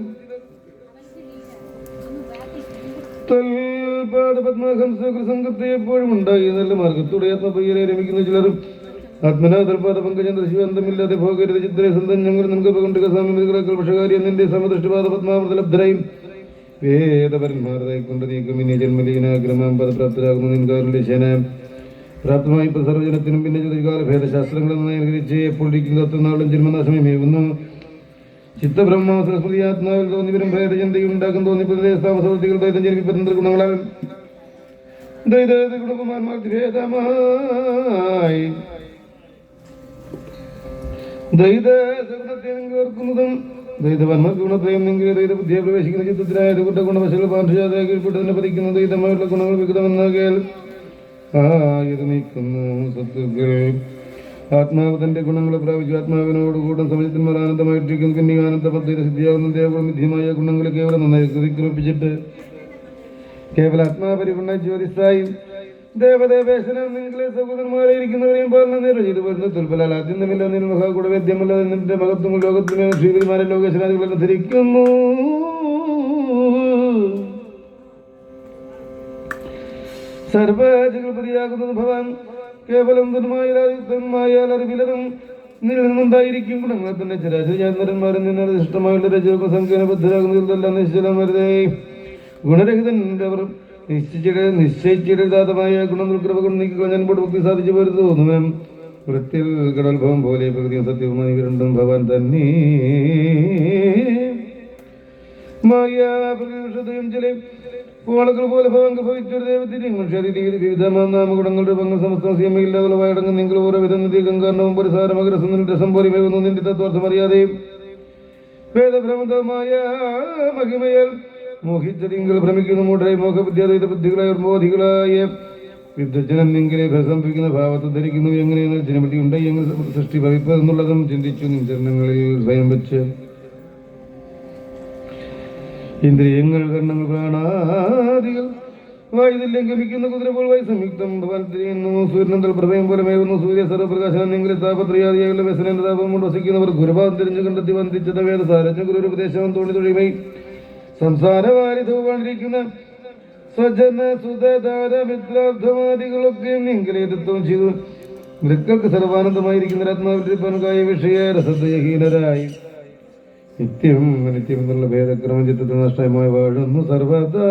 പത്മഹംസംഘത്തെ എപ്പോഴും ഉണ്ടായി നല്ല മാർഗത്തോടെ ആത്മപയ്യരെ രമിക്കുന്ന ചിലരും ആത്മനാ തൽപാദ പങ്കജം ദൃശ്യബന്ധമില്ലാതെ ഭോഗരുത് ചിത്രേ സന്തൻ ഞങ്ങൾ നമുക്ക് കൊണ്ടുക സ്വാമികൾ പക്ഷകാരി എന്നിന്റെ സമദൃഷ്ടിപാദ പത്മാവൃതലബ്ധരായും വേദപരന്മാരായി കൊണ്ട് നീക്കും ഇനി ജന്മലീനാഗ്രമാം പദപ്രാപ്തരാകുന്നു നിൻകാരുടെ ശന പ്രാപ്തമായി സർവജനത്തിനും പിന്നെ ചതുകാല ഭേദശാസ്ത്രങ്ങൾ നന്നായി അനുകരിച്ച് എപ്പോൾ ഇരിക്കുന്ന അത്രനാളും ജന്മനാശമേകുന്നു. ചിത്തബ്രഹ്മ സരസ്വതി ആത്മാവിൽ തോന്നിവരും ഭേദചിന്തയും ഉണ്ടാക്കും തോന്നിപ്പതികൾ ദ്വൈതം ജനിപ്പിപ്പതന്ത്ര ഗുണങ്ങളാൽ ഭേദമായി ദ്വൈതഗുണത്തെ ഓർക്കുന്നതും ദ്വൈതവർമ്മ ഗുണത്രയം നിങ്ങൾ ദ്വൈത ബുദ്ധിയെ പ്രവേശിക്കുന്ന ചിത്രത്തിനായ കുട്ട ഗുണവശകൾ പാർശ്വജാതയെ കീഴ്പ്പെട്ട് പതിക്കുന്ന ദ്വൈതമായുള്ള ഗുണങ്ങൾ വികൃതമെന്ന കേൾ ഇത് നീക്കുന്നു. സത്തുക്കൾ ആത്മാവ് തന്റെ ഗുണങ്ങളെ പ്രാപിച്ചു ആത്മാവിനോടുകൂടെ സമയത്തിന്മാർ ആനന്ദമായിട്ടിരിക്കുന്നു. പിന്നെ ആനന്ദ പദ്ധതി സിദ്ധിയാകുന്ന ദേവഗുണമിധ്യമായ ഗുണങ്ങളെ കേവലം നന്നായി വിക്രമിപ്പിച്ചിട്ട് കേവല ആത്മാപരിഗുണ ജ്യോതിസായി ദേവദേവേശനം നിങ്ങളെ സഹോദരന്മാരെ ഇരിക്കുന്നവരെയും പാലന നേരം ചെയ്തു വരുന്ന തുൽപ്പലാൽ ആദ്യന്തമില്ല നിന്റെ മഹാകൂടവേദ്യമല്ല നിന്റെ മഹത്വം ലോകത്തിലെ ശ്രീകുമാരൻ ലോകശനാദികളെന്ന് ധരിക്കുന്നു. സർവജഗൽപതിയാകുന്നത് ഭവാൻ കേവലം തന്മായാൽ അറിവിലതും നിന്നിൽ നിന്നുണ്ടായിരിക്കും ഗുണങ്ങളെ തന്നെ ചരാചരന്മാരിൽ നിന്ന് ഇഷ്ടമായുള്ള രജോഗ സംഖ്യാനബദ്ധരാകുന്നതെല്ലാം നിശ്ചലമരുതേ ഗുണരഹിതന്റെ അവർ നിശ്ചയിച്ചിടാതമായ ഗുണങ്ങൾ കൃപ കൊണ്ട് നീക്കുക ഞാൻ ഭക്തി സാധിച്ചു പോരുത് തോന്നുവാൻ വൃത്തിൽ കടൽഭവം പോലെ പ്രകൃതിയും സത്യവുമായി രണ്ടും ഭവാൻ തന്നെ മായാപ്രകൃതയും ചില കോളകൾ പോലെ ഭവങ്ങൾ ഭവിച്ചൊരു ദൈവത്തിന് വിവിധമായ നാമഗുണങ്ങളുടെ പങ്ക് സമസ്ത സീമയില്ലാതെ വായടങ്ങും നിങ്ങൾ ഓരോ വിധം നദീകം കാരണവും പരിസാരമഗ്രസം രസം പോലെ മേകുന്നു നിന്റെ തത്വാർത്ഥം അറിയാതെയും വേദഭ്രമതമായ മഹിമയാൽ മോഹിച്ച നിങ്ങൾ ഭ്രമിക്കുന്ന മൂഢരായി മോഹബുദ്ധിയായ ബുദ്ധികളായ ബോധികളായ വിദ്വജനം നിങ്ങളെ പ്രശംസിക്കുന്ന ഭാവത്തെ ധരിക്കുന്നു. എങ്ങനെയാണ് ജനപതി ഉണ്ടായി എങ്ങനെ സൃഷ്ടി ഭവിപ്പത് എന്നുള്ളതും ചിന്തിച്ചു നിഞ്ചരണങ്ങളിൽ സ്വയം വെച്ച് ഇന്ദ്രിയങ്ങൾ കർണങ്ങൾ പ്രാണാദികൾ വായുതില്യം ഗമിക്കുന്ന കുതിര പോൽ വായു സംയുക്തം ഭവാൻ തിരിയുന്നു. സൂര്യനന്തൽ പ്രഭയം പോലെ മേകുന്നു. സൂര്യ സർവപ്രകാശനം നിങ്ങളിൽ താപത്രയാദിയായുള്ള വ്യസനന്റെ താപം കൊണ്ട് വസിക്കുന്നവർ ഗുരുപാദം തിരിഞ്ഞു കണ്ടെത്തി വന്ദിച്ചത വേദസാരജ്ഞ ഗുരു ഉപദേശവും തോണി തൊഴിമൈ സംസാരവാരിധവുവാണ്ടിരിക്കുന്ന സ്വജന സുതധാര മിത്രാർത്ഥവാദികളൊക്കെ നിങ്കലേതത്വം ചെയ്തു. മൃക്കൾക്ക് സർവാനന്ദമായിരിക്കുന്ന ആത്മാവിൽക്കായ വിഷയ രസദയഹീനരായി നിത്യം നിത്യം എന്നുള്ള ഭേദക്രമ ചിത്രത്തിൽ നഷ്ടമായി വാഴുന്നു സർവദാ.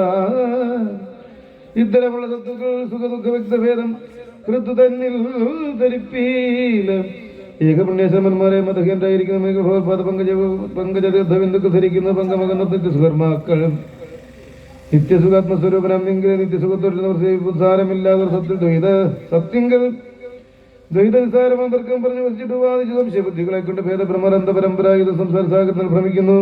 ഇത്തരമുള്ള സത്തുക്കൾ സുഖദുഃഖ വ്യക്തഭേദം കൃത്തു തന്നിൽ ധരിപ്പീല. ഏകപുണ്യശമന്മാരെ മതകേന്ദ്രായിരിക്കുന്ന മേഘഭോത്പാദ പങ്കജതീർത്ഥബിന്ദുക്കൾ ധരിക്കുന്ന പങ്കമകന്ന നിത്യസുകർമാക്കൾ നിത്യസുഖാത്മസ്വരൂപനാമെങ്കിൽ നിത്യസുഖത്തോട് സാരമില്ലാതെ സത്യ ദ്വൈത സത്യങ്ങൾ ദ്വൈത നിസാരമാം തർക്കം പറഞ്ഞു വച്ചിട്ട് വാദിച്ചു സംശയബുദ്ധികളെ കൊണ്ട് ഭേദബ്രഹ്മരന്ത പരമ്പരായുധ സംസാര സാഗരത്തിൽ ഭ്രമിക്കുന്നു.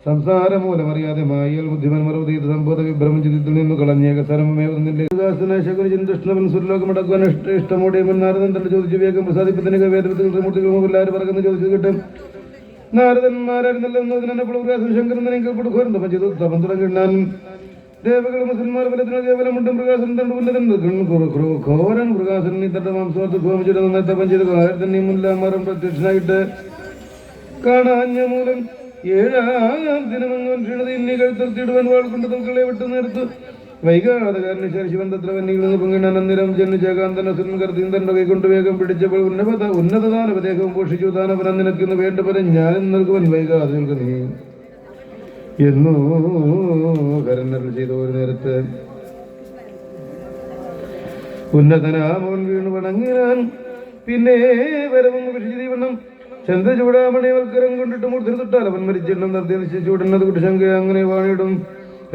സംസാരം മൂലം അറിയാതെ മായൽ ബുദ്ധിമന്മർ ഉദയത സംബോധ വിഭ്രമം ചിത്രത്തിൽ നിന്ന് കളഞ്ഞേക സരമേവൃഷ്ണവൻ സുരലോകമടക്കുവാൻ ഇഷ്ടമോടെ നാരദൻ തന്റെ ചോദിച്ചു വേഗം പ്രസാദിപ്പത്തിന് വേദമൂർത്തികളെല്ലാവരും പറക്കുന്ന ചോദിച്ചു കിട്ടും. നാരദന്മാരായിരുന്നല്ലോ ശങ്കരൻ കൊടുക്കുവാറുണ്ട് പഞ്ചിതു തപം തുടങ്ങിണ്ണാൻ ദേവകൾ മുസൽമാർ ഫലത്തിന് കേവലമുണ്ട്. മൃഗാസൻ തണ്ട് ഉന്നതണ്ട് ഘോരൻ മൃഗാസൻ തന്റെ മാംസമത്ത് ഹോമിച്ചിട്ട് നന്നായി തപം ചെയ്ത് തന്നെ മുല്ലാമാറും പ്രത്യക്ഷനായിട്ട് കാണാഞ്ഞ മൂലം 7-ാം ദിനമങ്ങൻ ക്ഷീണത ഇന്നി കഴുത്തിടുവാൻ വാൾ കൊണ്ട് തങ്ങളെ വിട്ടു നേർത്തു. വൈകാതകാരന് ശേഷിവൻ തത്ര വന്നിയിൽ നിന്ന് പൊങ്ങിണനന്ദിരം ജന്മിച്ചകാന്തൻ അസുരൻ കർത്തിയും തന്റെ കൈകൊണ്ട് വേഗം പിടിച്ചപ്പോൾ ഉന്നതദാനപദേഹവും പോഷിച്ചു. ദാനപനം നിനക്കിന്ന് വേണ്ടപരം ഞാനും നൽകുവൻ വൈകാതെ നീ എന്നോ കരന്നൽ ചെയ്ത ഒരു നേരത്ത് ഉന്നതനാമവൻ വീണു വണങ്ങിനാൻ. പിന്നെ വരവും വിഷീവണ്ണം ചന്ദ്രചൂടാമണിവൽക്കരം കൊണ്ടിട്ട് മൂർത്തിരി തൊട്ടാൽ അവൻ മരിച്ചെണ്ണം നിർത്തി നിശ്ചയിച്ചുവിടുന്നത് കുട്ടിശങ്ക അങ്ങനെ വാണിയിടും.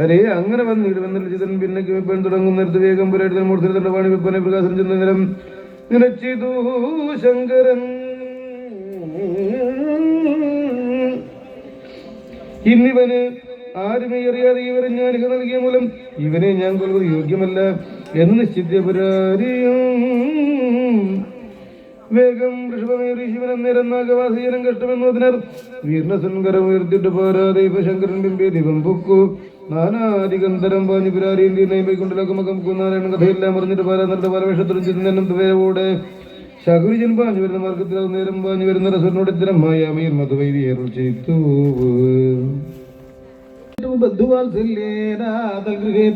അരേ അങ്ങനെ വന്നിടുമെന്നല്ല ചിതൻ പിന്നെ കിമിപ്പൻ തുടങ്ങും നേരത്ത് വേഗം പുരടുന്ന മൂർത്തിരി തന്റെ വാണി വിപ്പനെ പ്രകാശം ചെന്ന നിലം നിനച്ചിതു ശങ്കരൻ. ഇന്നിവന് ആരുമേ അറിയാതെ ഇവരെ ഞാൻ നൽകിയ മൂലം ഇവനെ ഞാൻ കൊല്ലുന്നത് യോഗ്യമല്ല എന്ന് നിശ്ചിത്യപുരാരിയും വേഗം ഋഷഭമേറി ശിവനം നേരം നാഗവാസിജനം കഷ്ടമെന്നതിനാൽ വീർണസൻകരം ഉയർത്തിട്ട് പോരാതെ ഇവ ശങ്കരൻ ബിംബേ ദീപം പൊക്കു. നാനാധികന്തരം പാഞ്ഞു പുരാരിയും തീർന്നൈകൊണ്ടിലൊക്കെ നാരായണൻ കഥയെല്ലാം പറഞ്ഞിട്ട് പാരാ നല്ല പരവേഷത്തോടും ചിന്തനം വേരോടെ ശകുരിജൻ പാഞ്ഞു വരുന്ന മാർഗത്തിൽ നേരം പാഞ്ഞു വരുന്ന രസനോട് ഇത്തരം മായാമയിൽ മധുവൈരിയേറുൾ ചെയ്തു.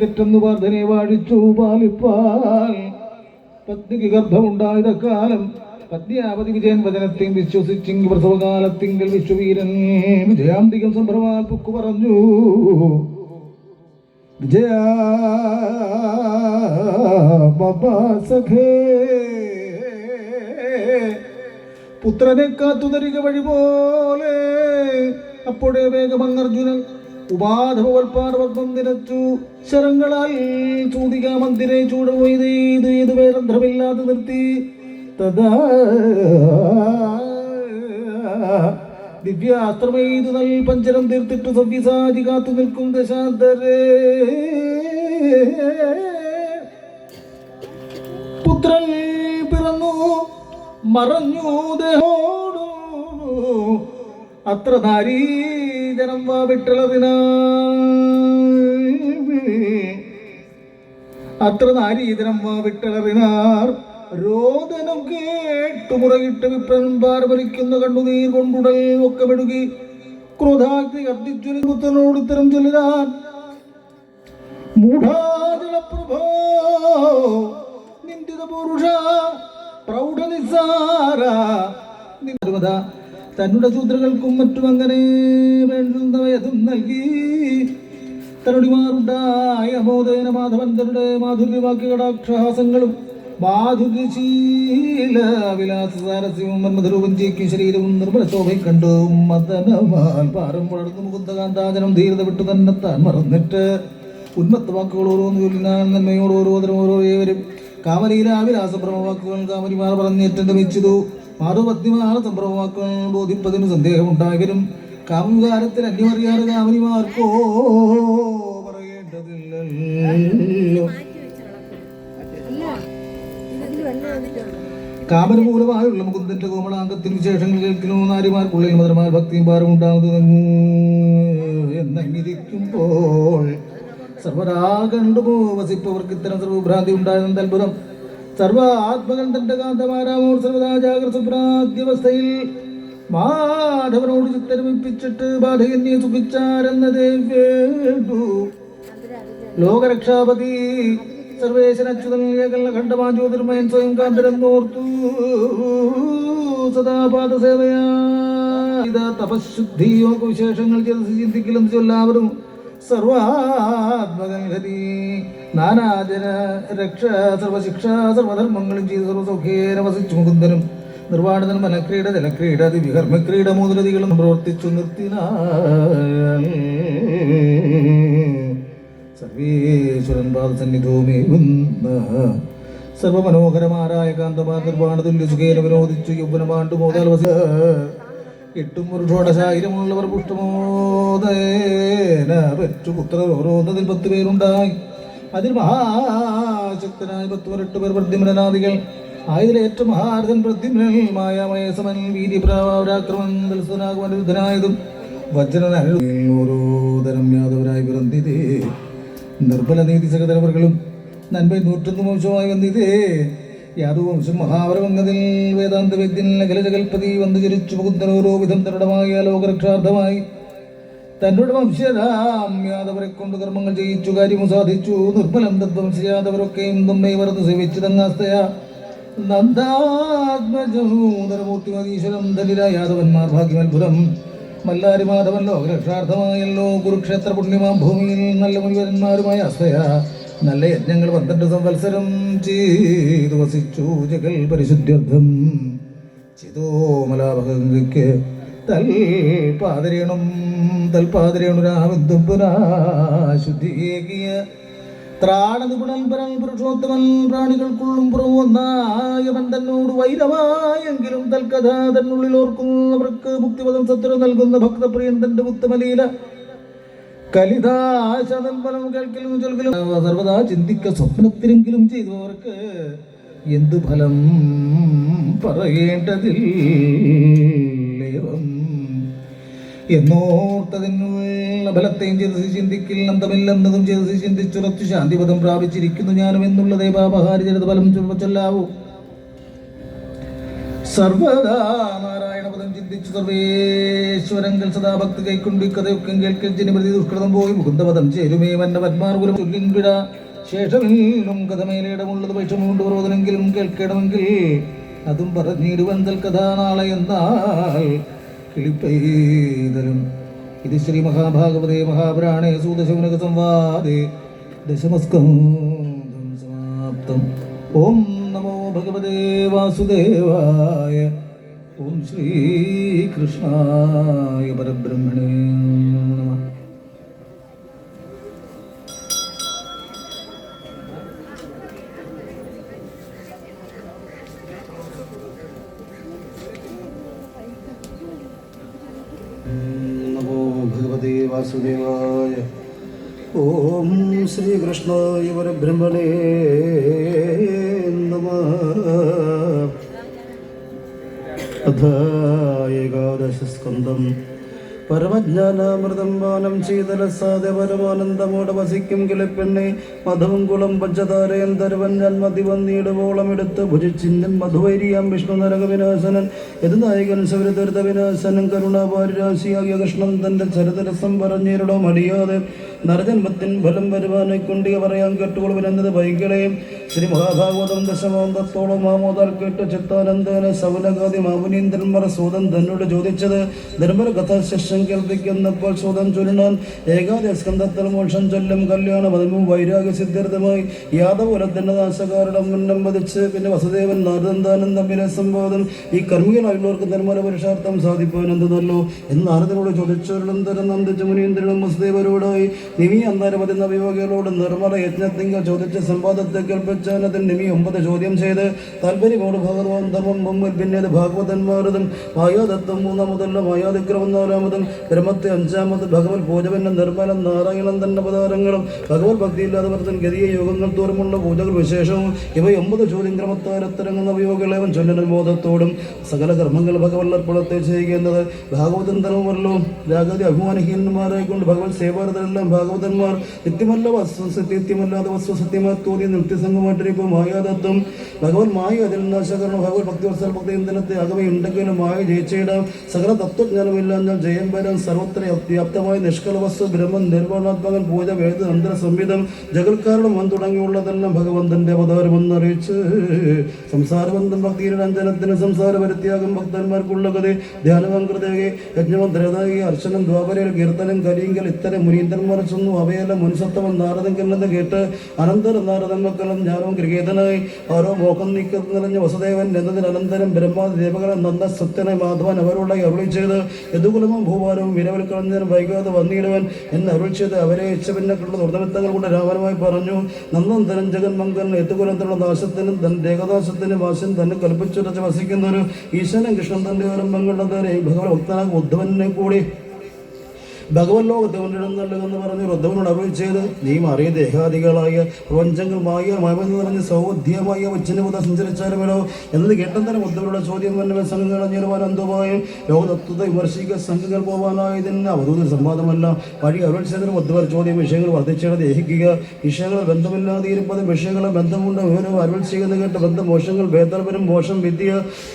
തെറ്റെന്ന് പ്രാർത്ഥനെ വാഴിച്ചു പാലിപ്പാൽ പത്നിക്ക് ഗർഭമുണ്ടായത് കാലം പത്നിയാവതി വിജയൻ വചനത്തെയും വിശ്വസിച്ചെങ്കിൽ പ്രസവകാലത്തിങ്കിൽ വിശ്വവീരൻ വിജയാന്തികൾ സംഭ്രമാൽ പുക്കു പറഞ്ഞു. വിജയ സഖേ പുത്രനെ കാത്തുതരിക വഴി പോലെ. അപ്പോഴേ വേഗമങ്ങർജുനൻ ഉപാധവൽപാർവർദ്ധം നിരച്ചു ശരങ്ങളാൽ ചൂതിക മന്ദിരെ ചൂടുപോയത് ഏത് വേരന്ധ്രമില്ലാതെ നിർത്തി. തഥാ ദിവ്യാസ്ത്രമെയ്തു നൽ പഞ്ചരം തീർത്തിട്ടു സവ്യസാചി കാത്തു നിൽക്കും ദശാന്തരേ. പുത്രൻ പിറന്നു മറഞ്ഞു ദേഹോടു അത്ര നാരീജനം വാ വിട്ടളറിനാർ രോദനം കേട്ടു മുറയിട്ട് വിപ്രൻ പാർവരിക്കുന്ന കണ്ണുനീർ കൊണ്ടുടൽ ഒക്കെ മെടുകി ക്രോധാഗ്നി കത്തിച്ചൊരു പുത്രനോട് ഇത്തരം ചൊല്ലിനാൻ. മൂഢാജലപ്രഭോ നിന്ദിത പുരുഷ പ്രൗഢ നിസ്സാര തന്നുടെ ശൂദ്രകൾക്കും മറ്റും അങ്ങനെ വേണ്ടുന്നവയതും നൽകി. തനുടിമാറുണ്ടായ അമോദേന മാധവൻ തരുടെ മാധുര്യവാക്യ കടാക്ഷഹാസങ്ങളും മാധുര്യശീല വിലാസസാരസ്യവും മന്മധരൂപം ജയിക്കും ശരീരവും നിർമ്മല ശോഭയും കണ്ടു മദനമാൽ പാരം വളർന്നു മുകുന്ദകാന്താജനം ധീരത വിട്ടു തന്നെ താൻ മറന്നിട്ട് ഉന്മത്ത വാക്കുകൾ ഓരോന്ന് ചൊല്ലിനാൽ നന്മയോട് ഓരോതരം ഓരോ ഏവരും കാമലീലാവിലാസ ഭ്രമവാക്കുകൾ കാമരിമാർ പറഞ്ഞേറ്റെന്ന് വെച്ചിതു. മാറുപത്നിമാർ സംഭ്രമവാക്കുകൾ ബോധിപ്പതിന് സന്ദേഹമുണ്ടാകരും. കാമവികാരത്തിൽ അന്യമറിയാതെ കാമരിമാർക്കോ പറയേണ്ടതില്ലല്ലോ. കാമനുമൂലമായുള്ള മുകുന്ദന്റെ കോമളാംഗത്തിന് വിശേഷങ്ങൾ കേൾക്കുന്നു. നാരിമാർക്കുള്ളിൽ മധുരമായ ഭക്തിയും ഭാരം ഉണ്ടാകുന്നു എന്നങ്ങിരിക്കുമ്പോൾ സർവരാ കണ്ടുപോ വസിപ്പവർക്ക് ഇത്തരം സർവഭ്രാന്തി ഉണ്ടായതെന്ന് അത്ഭുതം. സർവ ആത്മകണ്ഠന്റെ കാന്തമാരാമോർ സർവദാ ജാഗ്രത സുപ്രാദ്യവസ്ഥയിൽ മാധവനോട് ചിത്തരമിപ്പിച്ചിട്ട് ബാധകന്യെ സുഖിച്ചാരെന്നതേ വേണ്ടു. ലോകരക്ഷാപതി സർവേശനച്യുതൻ സ്വയം കാന്തരെന്നോർത്തു സദാപാദസേവയാ തപശുദ്ധി യോഗ വിശേഷങ്ങൾ ചിന്തിക്കലും എല്ലാവരും സർവാത്മകി നാനാജന രക്ഷ സർവശിക്ഷ സർവധർമ്മങ്ങളും ചെയ്ത് സർവസൗഖ്യേന വസിച്ചു മുകുന്ദനും നിർവാണനും മലക്രീഡ ജലക്രീഡ വികർമ്മക്രീഡ മൂലനദികളും പ്രവർത്തിച്ചു നിർത്തിന സർവേശ്വരൻ പാദസന്നിധോമേകുന്ന സർവമനോഹരമാരായ കാന്തമാ നിർവാണ തുല്യ സുഖേന വിനോദിച്ചു യൗവനമാണ്ടു മോദാൽ വസ 8 പുരുഷോടശായിരമുള്ളവർ പുഷ്ടമോദേന പെറ്റു പുത്രർ ഓരോന്നതിൽ 10 പേരുണ്ടായി. അതിൽ മഹാശക്തനായ 10 പേർ പ്രദ്യുമ്നാദികൾ ആയതിൽ ഏറ്റവും മഹാരഥൻ പ്രദ്യുമ്നൻ മായാമയസമൻ വീര്യപ്രാക്രമൻ ദൽസനാകുമനുദ്ധനായതും വജ്രൻ ഓരോതരം യാദവരായി പിറന്നിതേ നിർബല നീതി സഹതരവர்களுം നന്മ 101 വംശമായി വന്നിതേ യാദവംശം മഹാപരമംഗതിൽ വേദാന്ത വേദ്യൻ അഖിലജകൽപതി വന്നു ചരിച്ചു മുകുന്ദനോരോ വിധം തരുടമായ ലോകരക്ഷാർത്ഥമായി തന്നോട് വംശരാം യാദവരെ കൊണ്ട് കർമ്മങ്ങൾ ചെയ്യിച്ചു കാര്യവും സാധിച്ചു. നിർമ്മലം തദ്വംശ യാദവരൊക്കെയും നമ്മെ മറന്ന് സേവിച്ചു തന്നാസ്തയ നന്ദാത്മജൂതരമൂർത്തിമതീശ്വരം ധനിര യാദവന്മാർ ഭാഗ്യമത്ഭുതം മല്ലാരി മാധവൻ ലോകരക്ഷാർത്ഥമായല്ലോ. കുരുക്ഷേത്ര പുണ്യമാം ഭൂമിയിൽ നല്ല മുനിവരന്മാരുമായ അസ്തയ നല്ല യജ്ഞങ്ങൾ 12 സംവത്സരം ചെയ്തു വസിച്ചു. ജഗൽ പരിശുദ്ധ്യർത്ഥം ചിതോമലാഭഗംഗയ്ക്ക് തൽപാതിരേണുരാമശുദ്ധിയേകിയ ത്രാണനിപുണൻ പരൻ പുരുഷോത്തമൻ പ്രാണികൾക്കുള്ളും പുറവും ഒന്നായവൻ തന്നോട് വൈരമായെങ്കിലും തൽക്കഥ തന്നുള്ളിൽ ഓർക്കുന്നവർക്ക് മുക്തിപദം സത്വരം നൽകുന്ന ഭക്തപ്രിയൻ തന്റെ ഉത്തമലീല കലിതാശതൽഫലം കേൾക്കലും ചൊൽക്കലും സർവദാ ചിന്തിക്ക സ്വപ്നത്തിലെങ്കിലും ചെയ്തവർക്ക് എന്തു ഫലം പറയേണ്ടതില്ലേവം എന്നോർത്തതിനുള്ള ഫലത്തെയും ചെയ്ത് ചിന്തിക്കിൽ അന്തമില്ലെന്നതും ചെയ്ത് ചിന്തിച്ചുറച്ചു ശാന്തിപദം പ്രാപിച്ചിരിക്കുന്നു ഞാനും എന്നുള്ള ദേവാപഹാരി ചരിത ഫലം ചൊല്ലാവൂ. സർവദാ നാരായണപദം ചിന്തിച്ചു സർവേശ്വരങ്ങൾ സദാഭക്തി കൈക്കൊണ്ടു കഥയൊക്കെ കേൾക്കൽ ജനിപ്രതി ദുഷ്കൃതം പോയി മുകുന്ദപദം ചേരുമേ വന്ന പത്മാർകുലം ചൊല്ലിൻപിട ശേഷമീനും കഥമേലിടമുള്ളത് വൈഷമുണ്ട് പ്രബോധനെങ്കിലും കേൾക്കണമെങ്കിൽ അതും പറഞ്ഞിടുവന്തൽ കഥ നാളെ എന്നാൽ കിളിപ്പൈതലും. ഇത് ശ്രീ മഹാഭാഗവതേ മഹാപുരാണേ സൂതശൗനക സംവാദേ ദശമസ്കന്ധം സമാപ്തം. ഓം നമോ ഭഗവതേ വാസുദേവായ. ഓം ശ്രീകൃഷ്ണായ പരബ്രഹ്മണേ നമഃ. നമോ ഭഗവതേ വാസുദേവായ. ഓം ശ്രീകൃഷ്ണായ പരബ്രഹ്മണേ നമഃ. അഥ ഏകാദശസ്കന്ധം. പരമജ്ഞാനാമൃതം പാനം ചെയ്തലസാതെ പരമാനന്ദമോടെ വസിക്കും കിളിപ്പെണ്ണെ മധവും കുളം പഞ്ചതാരയൻ തരുവൻ ജന്മതി വന്നീടുവോളം എടുത്ത് ഭുജിച്ചിന്തൻ മധുവൈരിയാം വിഷ്ണു നരക വിനാശനൻ യദുനായകൻ സൗരതരുത വിനാശനൻ കരുണാപാരിരാശിയാകിയ കൃഷ്ണൻ തന്റെ ചരിതരസം പറഞ്ഞിരടോ മടിയാതെ നരജന്മത്തിൻ ഫലം വരുവാനെ കൊണ്ടിയ പറയാൻ കേട്ടുകൊള്ളുവിനെന്നത് വൈകളെയും ശ്രീ മഹാഭാഗവതം ദശമാന്തത്തോളം മാമോദാൽ കേട്ട് ചിത്താനന്ദന സൗനകാതി മാമുനീന്ദ്രന്മാർ സൂതൻ തന്നോട് ചോദിച്ചത് ധർമ്മര കഥാശേഷം കേൾപ്പിക്കുന്നപ്പോൾ സൂതൻ ചൊല്ലിനാൻ ഏകാദശസ്കന്ധത്തിൽ മോക്ഷം ചൊല്ലും കല്യാണ പദവും വൈരാഗ്യ സിദ്ധാർത്ഥമായി യാദവകുലത്തിന്റെ നാശകാരണം മുന്നം വധിച്ച് പിന്നെ വസുദേവൻ നാരദന്താനന്ദം തമ്മിലെ സംവാദം ഈ കർമ്മികളായുള്ളവർക്ക് നിർമ്മല പുരുഷാർത്ഥം സാധിപ്പാൻ എന്തെന്നല്ലോ എന്ന് നാരദനോട് ചോദിച്ചവരും തരം നന്ദിച്ച് മുനീന്ദ്രനും വസുദേവരോടായി നിമി അന്താരപതി നവയോഗികളോട് നിർമ്മല യജ്ഞത്തിങ്കൽ ചോദിച്ച സംവാദത്തെ കേൾപ്പിച്ചാൽ അതിൽ നിമി 9 ചോദ്യം ചെയ്ത് താല്പര്യമോട് ഭഗവാൻ ധർമ്മം മുമ്പിൽ പിന്നീട് ഭാഗവതന്മാരതും മായാദത്വം 3-ാമതല്ല മായാതിക്രമം 4-ാമതും ബ്രഹ്മത്തെ 5-ാമത് ഭഗവത് പൂജവനും നിർമ്മലം നാരായണൻ തന്നെ പദാരങ്ങളും ഭഗവത് ഭക്തിയില്ലാത്തവർത്തൻ ഗതിയെ യോഗങ്ങൾ തോറുമുള്ള പൂജകൾ വിശേഷവും ഇവ 9 ചോദ്യം ക്രമത്താരത്തിറങ്ങുന്ന ഉപയോഗികളേവൻ ചൊല്ലനൽ ബോധത്തോടും സകല കർമ്മങ്ങൾ ഭഗവല്ലർപ്പണത്തെ ചെയ്യുന്നത് ഭാഗവതൻ ധർമ്മമല്ലോ. ജാഗതി അഭിമാനഹീനന്മാരെ കൊണ്ട് ഭഗവത് സേവാരതെല്ലാം ഭാഗവതന്മാർ നിത്യമല്ല വസ്തു നിത്യമല്ലാതെ വസ്തു സത്യമായി തോന്നി നിത്യസംഗം മാറ്റിരിപ്പും മായാതത്വം ഭഗവൻ മായ അതിൽ നാശകരണം ഭഗവത് ഭക്തിവത്സല ഭക്തി ഇന്ധനത്തെ അകവെ ഉണ്ടെങ്കിലും മായ ജയിച്ചിടാം സകല തത്വജ്ഞാനമില്ലാഞ്ഞാൽ ജയം വരാൻ സർവത്ര വ്യാപ്തമായ നിഷ്കള വസ്തു ബ്രഹ്മൻ നിർവ്വാണാത്മകൻ പൂജ വേദ അന്തര സംവിധം ജഗൽക്കാരണം വൻ തുടങ്ങിയുള്ളതെല്ലാം ഭഗവന്തന്റെ അവതാരമെന്നറിയിച്ച് സംസാരബന്ധം ഭക്തിയുടെ അഞ്ജനത്തിന് സംസാര പരിത്യാഗം ഭക്തന്മാർക്കുള്ള കഥ ധ്യാനമംകൃതയെ യജ്ഞമന്ത്രതായി അർച്ചനം ദ്വാപരയിൽ കീർത്തനം കലിങ്കൽ ഇത്തരം മുനീന്ദ്രന്മാർ ചെന്നു അവയെല്ലാം മുൻസത്തവൻ നാരദങ്കല്ലെന്ന് കേട്ട് അനന്തര നാരദൻ മക്കളും ജ്ഞാനവും ഗൃഹീതനായി ഓരോ മോഹം നീക്കത്ത് നിറഞ്ഞ വസുദേവൻ എന്നതിന് അനന്തരം ബ്രഹ്മാതി ദേവകളെ നന്ദ സത്യനെ മാധവൻ അവരോടായി അരുളി ചെയ്ത് യദുകുലവും ഭൂഭാരവും വിരവൽ കളഞ്ഞാലും വൈകാതെ വന്നിടുവൻ എന്ന് അരുളി ചെയ്ത് അവരെ ഇച്ഛപിന്നക്കുള്ള ദുർദമിത്തങ്ങൾ കൊണ്ട് രാമനുമായി പറഞ്ഞു നന്ദന്തരം ജഗൻ മംഗലൻ യദുകുലത്തിലുള്ള നാശത്തിനും ദേഹനാശത്തിനും വാശൻ തന്നെ കൽപ്പിച്ചുറച്ച് വസിക്കുന്ന ഒരു ഈശ്വരൻ കൃഷ്ണൻ തന്റെ ആരംഭങ്ങളുടെ നേരെ ഭഗവത് ഭക്തനായ ഉദ്ധവനെ കൂടി ഭഗവൻ ലോകത്തെ കൊണ്ടിടുന്നല്ലെന്ന് പറഞ്ഞ് ഉദ്ധവനോട് അരുളി ചെയ്ത് നീ അറിയ ദേഹാദികളായ പ്രപഞ്ചങ്ങൾ മയമെന്ന് പറഞ്ഞ് സൗദ്ധ്യമായ വച്ചനുപത സഞ്ചരിച്ചാലുമല്ലോ എന്നത് കേട്ടന്തരം ഉദ്ധവരുടെ ചോദ്യം തന്നെ സംഘങ്ങൾ അന്യരുവാനന്തമായും ലോകതത്വത്തെ വിമർശിക്കുക സംഘങ്ങൾ പോകാനായതിന് അവധൂത സംവാദമല്ല വഴി അരുൾ ചെയ്തതിനും ഉദ്ധവർ ചോദ്യം വിഷയങ്ങൾ വർദ്ധിച്ചാണ് ദേഹിക്കുക വിഷയങ്ങൾ ബന്ധമില്ലാതെ ഇരുപ്പതും വിഷയങ്ങളെ ബന്ധമുണ്ട് വിവരം അരുൾ ചെയ്യുന്ന കേട്ട് ബന്ധമോശങ്ങൾ ഭേദപരം മോശം വിദ്യ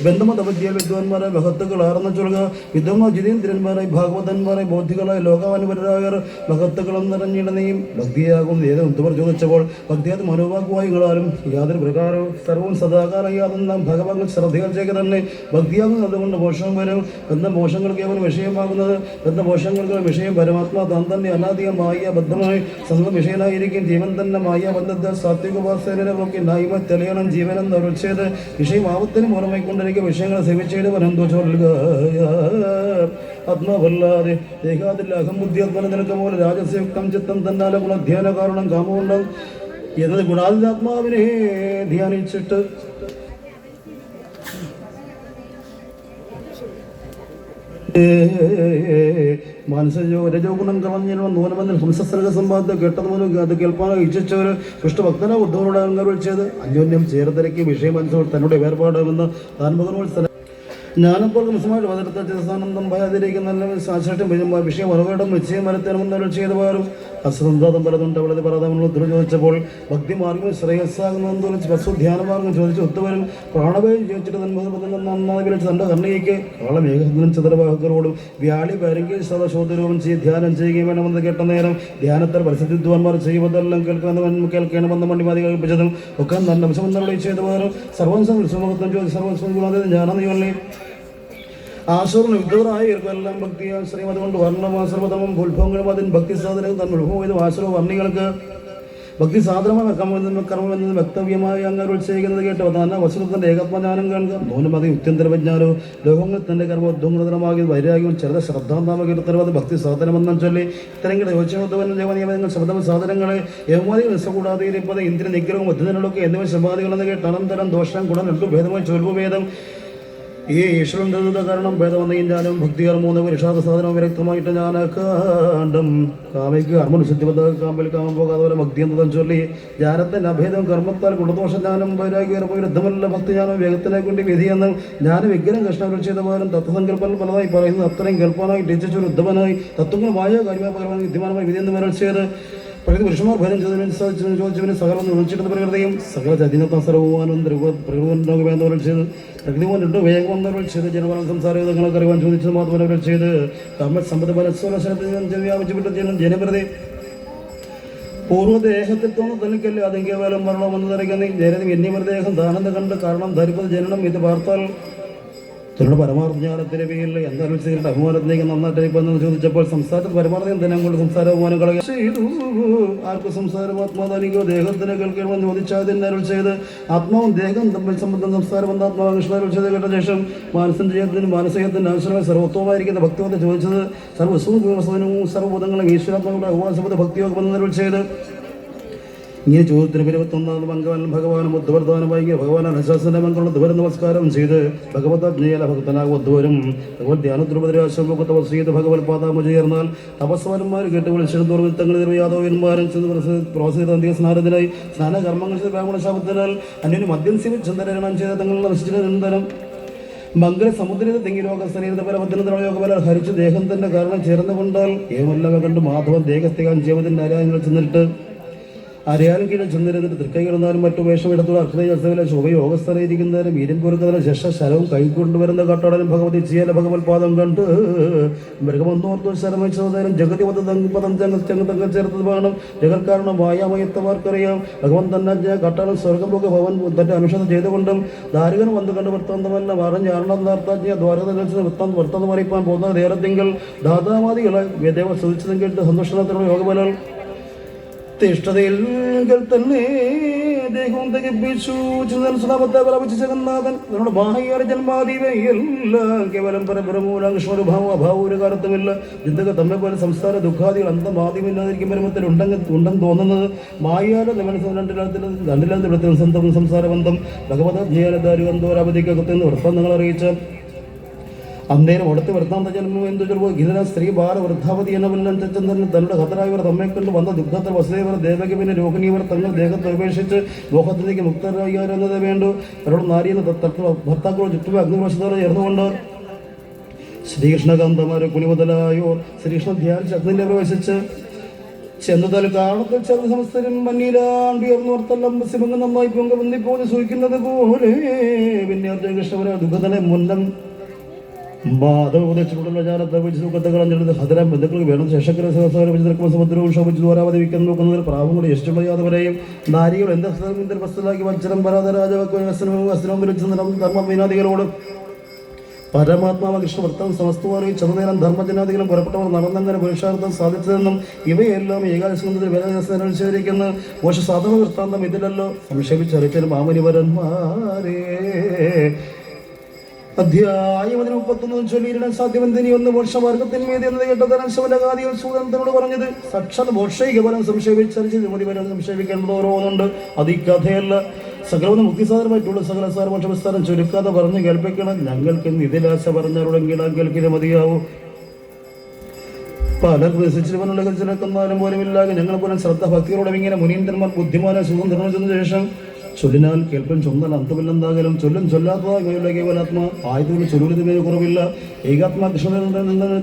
ബന്ധമത വിദ്യ വിദ്വാൻമാരായ മഹത്തുക്കൾ ആർന്നു ചൊല്ലുക വിദ്വാൻമാർ ജിതേന്ദ്രന്മാരായി ഭാഗവതന്മാരായി ബോധികളായി ലോകാനുപരായർ മഹത്തുക്കളും നിറഞ്ഞിടനെയും ഭക്തിയാകും ഏത് ഉത്തമർ ചോദിച്ചപ്പോൾ ഭക്തിയാത് മനോവാഗ്വായുകളാലും യാതൊരു പ്രകാരവും സർവവും സദാകാലം യാതൊന്നും നാം ഭഗവാൻ ശ്രദ്ധകൾ ചെയ്യുക തന്നെ ഭക്തിയാകുന്നത് കൊണ്ട് മോശം വരും എന്ന മോശങ്ങൾ കേവലം വിഷയമാകുന്നത് എന്ന മോശങ്ങൾക്ക് വിഷയം പരമാത്മാ താൻ തന്നെ അനാദികമായ ബദ്ധമായി സ്വന്തം വിഷയനായിരിക്കും ജീവൻ തന്നെ മായ ബന്ധത്തെ സാത്വികോപാസനെ നോക്കി നായ്മ തെളിയണം ജീവനെന്ന് അരുൾ ചെയ്ത് വിഷയം ആപത്തിന് മൂലമായിക്കൊണ്ടിരിക്കുക വിഷയങ്ങളെ സേവിച്ചതിന് എന്തോ ചൊല്ലുക ആത്മാവല്ലാതെ ദേഹാതില്ല അഹംബുദ്ധി ആത്മന നിനക്ക് പോലെ രാജസ്യുക്തം ചിത്തം തന്നാലെ ഗുണധ്യാന കാരണം കാമമുണ്ട് എന്നത് ഗുണാത്മാവിനെ ധ്യാനിച്ചിട്ട് മനസ്സോ രജോ ഗുണം കളഞ്ഞിരുന്ന നൂനമെന്നിൽ ഹംസസർഗ സമ്പാദത്തെ കേട്ടത് മുതൽ അത് കേൾപ്പാനോ ഇച്ഛിച്ചവർ ദുഷ്ടഭക്തനെ ഉദ്ധവനോട് അംഗങ്ങൾ ചെയ്ത് അന്യോന്യം ചേർത്തിരക്കി വിഷയം മനസ്സിലോട് തന്നോട് വേർപാടുമെന്ന് താൻ മകനോട് ജ്ഞാനപ്പോൾ മിസമായിട്ട് വതിർത്ത ചിരസാനന്ദം ഭയാതിരിക്കുന്ന സാക്ഷാറ്റും വിഷയം ഉറവിടം നിശ്ചയം വരത്തണമെന്നവർ ചെയ്തവാറും അശ്രദ്ധാതം പലതുണ്ട് വളരെ പരതമെന്ന് ചോദിച്ചപ്പോൾ ഭക്തിമാർഗം ശ്രേയസ്സാകുന്നതെന്ന് തോന്നിച്ച് വസ്തു ധ്യാനമാർഗം ചോദിച്ച് ഒത്തുവരും പ്രാണവേദം ചോദിച്ചിട്ട് നന്നായി വിളിച്ച് തൻ്റെ കണ്ണിയേക്ക് കാളമേഘത്തിനും ചിതരവാഹകരോടും വ്യാളി വരങ്കിൽ സർവശോധരവും ചെയ്ത് ധ്യാനം ചെയ്യുകയും വേണമെന്ന് കേട്ട നേരം ധ്യാനത്തിൽ പരിസ്ഥിതിദ്വാൻമാർ ചെയ്യുന്നതെല്ലാം കേൾക്കണമെന്ന് മണ്ണിമാതി കേൾപ്പിച്ചതും ഒക്കെ നല്ല വശമെന്നവളെ ചെയ്തവാറും സർവംസം വിശ്വമഹത്വം ചോദിച്ച് സർവസ്വം കൂടാതെ ജ്ഞാനനീയല്ലേ ആശ്വരം യുദ്ധറായിരിക്കും ഭക്തിയാശ്രയം അതുകൊണ്ട് വർണ്ണമാശ്രമതമം ഉത്ഭവങ്ങളും അതിന് ഭക്തി സാധനങ്ങൾ തന്നെ ഉത്ഭവം ചെയ്ത ആശ്രമ വർണ്ണികൾക്ക് ഭക്തി സാധനമായ കർമ്മമെന്നത് വ്യക്തവ്യമായി അങ്ങനെ ചെയ്യുന്നത് കേട്ടോ തന്നെ വസ്തുതന്റെ ഏകത്വജ്ഞാനം കാണുക നൂനമതി ഉത്യന്തരവിജ്ഞാനവും ലോകങ്ങൾ തന്റെ കർമ്മോദ്വംഗതമാകിയ വൈരാഗ്യവും ചെറുത ശ്രദ്ധാന്താമകീർത്തനവാദ ഭക്തി സാധനമെന്നും ചൊല്ലി ഇത്തരങ്ങളുടെ യോജനോദ്വനിയമങ്ങൾ ശബ്ദ സാധനങ്ങളെ യൗമാതി നിസ്സകൂടാതെ ഇരിപ്പത് ഇന്ദ്ര നിഗ്രഹവും ബുദ്ധിനൊക്കെ എന്നിവ ശബാദികളെന്ന് കേട്ട് അനന്തരം ദോഷം ഗുണം രണ്ടു ഭേദമായി ചൊൽഭേദം ഈ ഈശ്വരൻ്റെ കാരണം ഭേദവന്നയും ഞാനും ഭക്തിയാർ മൂന്ന് പുരുഷാദ സാധനവും വിരക്തമായിട്ട് ഞാൻ കാണ്ടും കാമയ്ക്ക് കർമ്മനുശുദ്ധിബദ്ധ കാമ്പിൽ കാമം പോകാതെ വരെ ഭക്തി എന്നതും ചൊല്ലി ജ്ഞാനത്തിൻ്റെ അഭേദം കർമ്മത്താൽ ഗുണദോഷം ഞാനും വൈരാഗ്യം വിരുദ്ധമല്ല ഭക്തി ഞാനും വേഗത്തിനെ കൊണ്ട് വിധിയെന്നും ഞാൻ വിഗ്രഹം കൃഷ്ണകൾ ചെയ്ത പോലും തത്വസങ്കല്പങ്ങൾ പലതായി പറയുന്നു അത്രയും കേൾപ്പാനായി രചിച്ചൊരു ഉദ്ധമനായി തത്വങ്ങളുമായ കാര്യമായ പകരമായി വിദ്യമാനമായി വിധിയെന്ന് വരൾ ചെയ്ത് പ്രകൃതി പുരുഷന്മാർ ഭയം ചെയ്തതിനനുസരിച്ച് ചോദിച്ചവന് സകലം വിളിച്ചിരുന്ന പ്രകൃതിയും സകല ചതിനത്വം സർവ്വമാനും പ്രകൃതി ചെയ്ത് പ്രകൃതിമോൻ രണ്ടു വേഗം ചെയ്ത് ജനപരം സംസാരങ്ങളൊക്കെ അറിയാൻ ചോദിച്ചത് മാത്രം ചെയ്ത് തമ്മിൽ സമ്പത്ത് പരസ്പരത്തിൽ വ്യാപിച്ചുവിട്ട ജനപ്രതി പൂർവ്വദേഹത്തിൽ തോന്നുന്നു തനിക്കല്ലേ അതും കേവലം മരണമെന്ന് തിരക്കുന്ന ജനതി വന്യമൃതദേഹം താനെന്ന് കണ്ട് കാരണം ധരിപ്പത് ജനനം ഇത് പാർത്താൽ തങ്ങളുടെ പരമാർത്ഥ ജ്ഞാനത്തിന്റെ പേരിൽ എന്തായാലും ചെയ്തിട്ട് അഭിമാനത്തിലേക്ക് നന്നായിട്ട് ചോദിച്ചപ്പോൾ സംസാരത്തിൽ പരമാർത്ഥം എന്തിനാ കൊണ്ട് സംസാര അഭിമാനം കളയുക ചെയ്തു ആർക്ക് സംസാരം ആത്മാതാനിക്കോ ദേഹത്തിന് കേൾക്കണമെന്ന് ചോദിച്ചാൽ അരുൾ ചെയ്ത് ആത്മാവും ദേഹം തമ്മിൽ സംബന്ധം സംസാരം എന്ന ആത്മാവ് കൃഷ്ണ അരുൾ ചെയ്ത് കേട്ട ശേഷം മാനസഞ്ജയത്തിനും മാനസികത്തിന് ആവശ്യമായ സർവത്വമായിരിക്കുന്ന ഭക്തിയോടെ ചോദിച്ചത് സർവ്വസ്വവും സർവ്വബോധങ്ങളും ഈശ്വരാത്മാക്കളുടെ ഉപവാസബോധ ഭക്തിയോഗമെന്ന് അരുൾ ചെയ്ത് ഇങ്ങനെ ചോദ്യത്തിന് 21 ഭഗവാനും ഉദ്വർദ്ധാനമായി ഭഗവാൻ അനുശാസന മംഗളം ദ്വര നമസ്കാരം ചെയ്ത് ഭഗവത്ജ്ഞേയ ഭക്തനാകും ഉദ്വരും ഭഗവത് ധ്യാനദ്രുപതിരാശ്രമത്തെ വസീത് ഭഗവത് പാതാമ ചേർന്നാൽ തപസ്വരന്മാർ കേട്ട് വിളിച്ചെടുത്തോറും തങ്ങൾ യാദവന്മാരും ചെന്ന് പ്രോത്സാഹിത സ്നാനത്തിനായി സ്നാനകർമ്മങ്ങൾ ചെയ്ത് ബ്രാഹ്മണ ശാപത്തിനാൽ അന്യന് മദ്യം ചിന്തനം ചെയ്ത തങ്ങൾ നശിച്ചിട്ട് നിരന്തരം മംഗള സമുദ്രത്തിൽ തെങ്ങി രോഗസ്ഥനീയത പരപത്തിനോഗപല ഹരിച്ചു ദേഹത്തിന്റെ കാരണം ചേർന്നുകൊണ്ടാൽ ഏവല്ലവ കണ്ട് മാധവൻ ദേഹത്തെകാൻ ജീവത്തിന്റെ ആരാധനകൾ ചെന്നിട്ട് അറിയാനും കീഴിൽ ചെന്നിരുന്നിട്ട് തൃക്കൈകിടന്നാലും മറ്റു വേഷമെടുത്തുള്ള അക്ഷരജസവിലെ ശുഭയോഗസ്ഥനായിരിക്കുന്നതിനും വീര്യം പൊറുക്കുന്നതിനും ശശശരവും കൈക്കൊണ്ടുവരുന്ന കട്ടോടനും ഭഗവതി ചിയല ഭഗവത് പാദം കണ്ട് മൃഗമൊന്നോർത്തു ശരമിച്ചതേരം ജഗതി പദം തങ്ങൾ ചേർത്തത് വേണം ജഗൽക്കാരണം വായാമയത്തമാർക്കറിയാം ഭഗവൻ തന്നെ കട്ടണം സ്വർഗമൊക്കെ ഭവൻ തന്റെ അനുഷണം ചെയ്തുകൊണ്ടും ദാരികൻ വന്നു കണ്ട് വൃത്താന്തമല്ല പറഞ്ഞ് അർണാർത്താജ്ഞ ദ്വാരക വൃത്താന്തം അറിയിപ്പാൻ പോകുന്ന നേരത്തിങ്കിൽ ദാതാവാദികളെ വേദേവ സ്തുതിച്ചതും കേട്ട് സന്തോഷത്തിനുള്ള യോഗബലം തിഷ്ഠതയിൽ തന്നെ ദേഹവും തികപ്പിച്ചു സുനാമത്തെ പ്രാപിച്ച ജഗന്നാഥൻ നമ്മുടെ ബാഹ്യ ജന്മാദിവയെല്ലാം കേവലം പരബ്രഹ്മൂലാംഗുഷ്മരുഭാവം അഭാവം ഒരു കാലത്തുമില്ല ചിന്തക തമ്മെ പോലെ സംസാര ദുഃഖാദികൾ അന്തമാദ്യമില്ലാതിരിക്കും പരമത്തിൽ ഉണ്ടെന്ന് തോന്നുന്നത് മായാല രണ്ടിലാത്തിലും സംസാരബന്ധം ഭഗവത് ജ്ഞാനദാരുവന്തോരാപതിക്കകത്തെന്ന് വൃത്തങ്ങൾ അറിയിച്ച അന്നേരം ഒടുത്ത് വൃത്താന്ത ജന്മം എന്തു ചെറുപ്പോ ഗീതന സ്ത്രീ ബാല വൃദ്ധാവതി എന്ന വല്ലം ചന്ദ്രൻ തങ്ങളുടെ ഹതരായവർ തമ്മെ കൊണ്ട് വന്ന ദുഃഖത്തിൽ വസുദേവർ ദേവകി പിന്നെ രോഹിണിയവർ തങ്ങൾ ദേഹത്തെ ഉപേക്ഷിച്ച് ലോകത്തിലേക്ക് മുക്തരായിരുന്നത് വേണ്ടു അവരോട് നാരിയെന്ന് ഭർത്താക്കളോ ചുറ്റും അഗ്നിവശത്തോടെ ചേർന്നുകൊണ്ട് ശ്രീകൃഷ്ണകാന്തമാരെ കുനിമുതലായോ ശ്രീകൃഷ്ണ ധ്യാനിച്ച് അഗ്നിനെ പ്രവേശിച്ച് ചെന്നതൽ കാണത്തിൽ ചെറുത് സമസ്തരും മഞ്ഞിലാണ്ടിയർന്നോർത്തെല്ലാം സിമങ്ങ് നന്നായി പൊങ്ക പൊന്തിപ്പോന്ന് സൂഹിക്കുന്നത് പോലെ പിന്നെ അർജുന കൃഷ്ണവരെ ദുഃഖതനെ മുന്നം മാധവോദച്ചുള്ള ജാലത്തെ വെച്ച് സുഖത്തെ കളഞ്ഞെടുത്ത് ഹതരം ബന്ധുക്കൾക്ക് വേണം ശേഷക്കര സഹസ്രം സമുദ്രവും ശോഭിച്ച് ദ്വാരാവതിക്കാൻ നോക്കുന്നതിൽ പ്രാവും കൂടി ഇഷ്ടമറിയാത്തവരെയും നാരികൾ എന്തെങ്കിലും വസ്തുലാക്കി വജ്രം പരാത രാജവസ്ത്രവും വിളിച്ച് ധർമ്മവിനാദികളോട് പരമാത്മാവ കൃഷ്ണ വൃത്തം സമസ്തുവാറി ചെറുനേരം ധർമ്മജനാദികളും പുറപ്പെട്ടവർ നടന്നങ്ങനെ പുരുഷാർത്ഥം സാധിച്ചതെന്നും ഇവയെല്ലാം ഏകാദശത്തിൽ വേദാസരിക്കുന്ന മോശ സാധന വൃത്താന്തം ഇതിലല്ലോ സംക്ഷേപിച്ചറിയിച്ചാലും മാമനിവരന്മാരേ അധ്യായം 31 ചൊല്ലിയിടാൻ സാധ്യമെന്തിനി ഒന്ന് മോക്ഷമാർഗത്തിന്മേതി എന്നത് കേട്ടതരം ശവലകാദികൾ സൂതനത്തോട് പറഞ്ഞത് സാക്ഷാത് മോക്ഷൈകബലം സംക്ഷേപിച്ചറിച്ച് വരെ സംക്ഷേപിക്കേണ്ടത് ഓരോന്നുണ്ട് അത് ഈ കഥയല്ല സകലവന് മുക്തിസാധനമായിട്ടുള്ള സകല സാരമോക്ഷവിസ്താരം ചുരുക്കാതെ പറഞ്ഞ് കേൾപ്പിക്കണം ഞങ്ങൾക്ക് ഇതിലാശ പറഞ്ഞാലുടെങ്കിടാൻ കേൾക്കില്ല മതിയാവൂ പലർക്കും രസിച്ചിരുവനുള്ള കൽച്ചനക്കെന്നാലും പോലുമില്ലാതെ ഞങ്ങൾ പോലും ശ്രദ്ധ ഭക്തിയോടെ ഇങ്ങനെ മുനീന്ദ്രന്മാർ ബുദ്ധിമാനെ സുഖം നിർമ്മിച്ചതിനു ശേഷം ചൊല്ലിനാൽ കേൾപ്പൻ ചൊന്നാൽ അന്തമില്ലെന്താകലും ചൊല്ലും ചൊല്ലാത്തതാകയില്ല കേവലാത്മ ആയതുകൊണ്ട് ചൊല്ലുന്നതിന് കുറവില്ല ഏകാത്മാ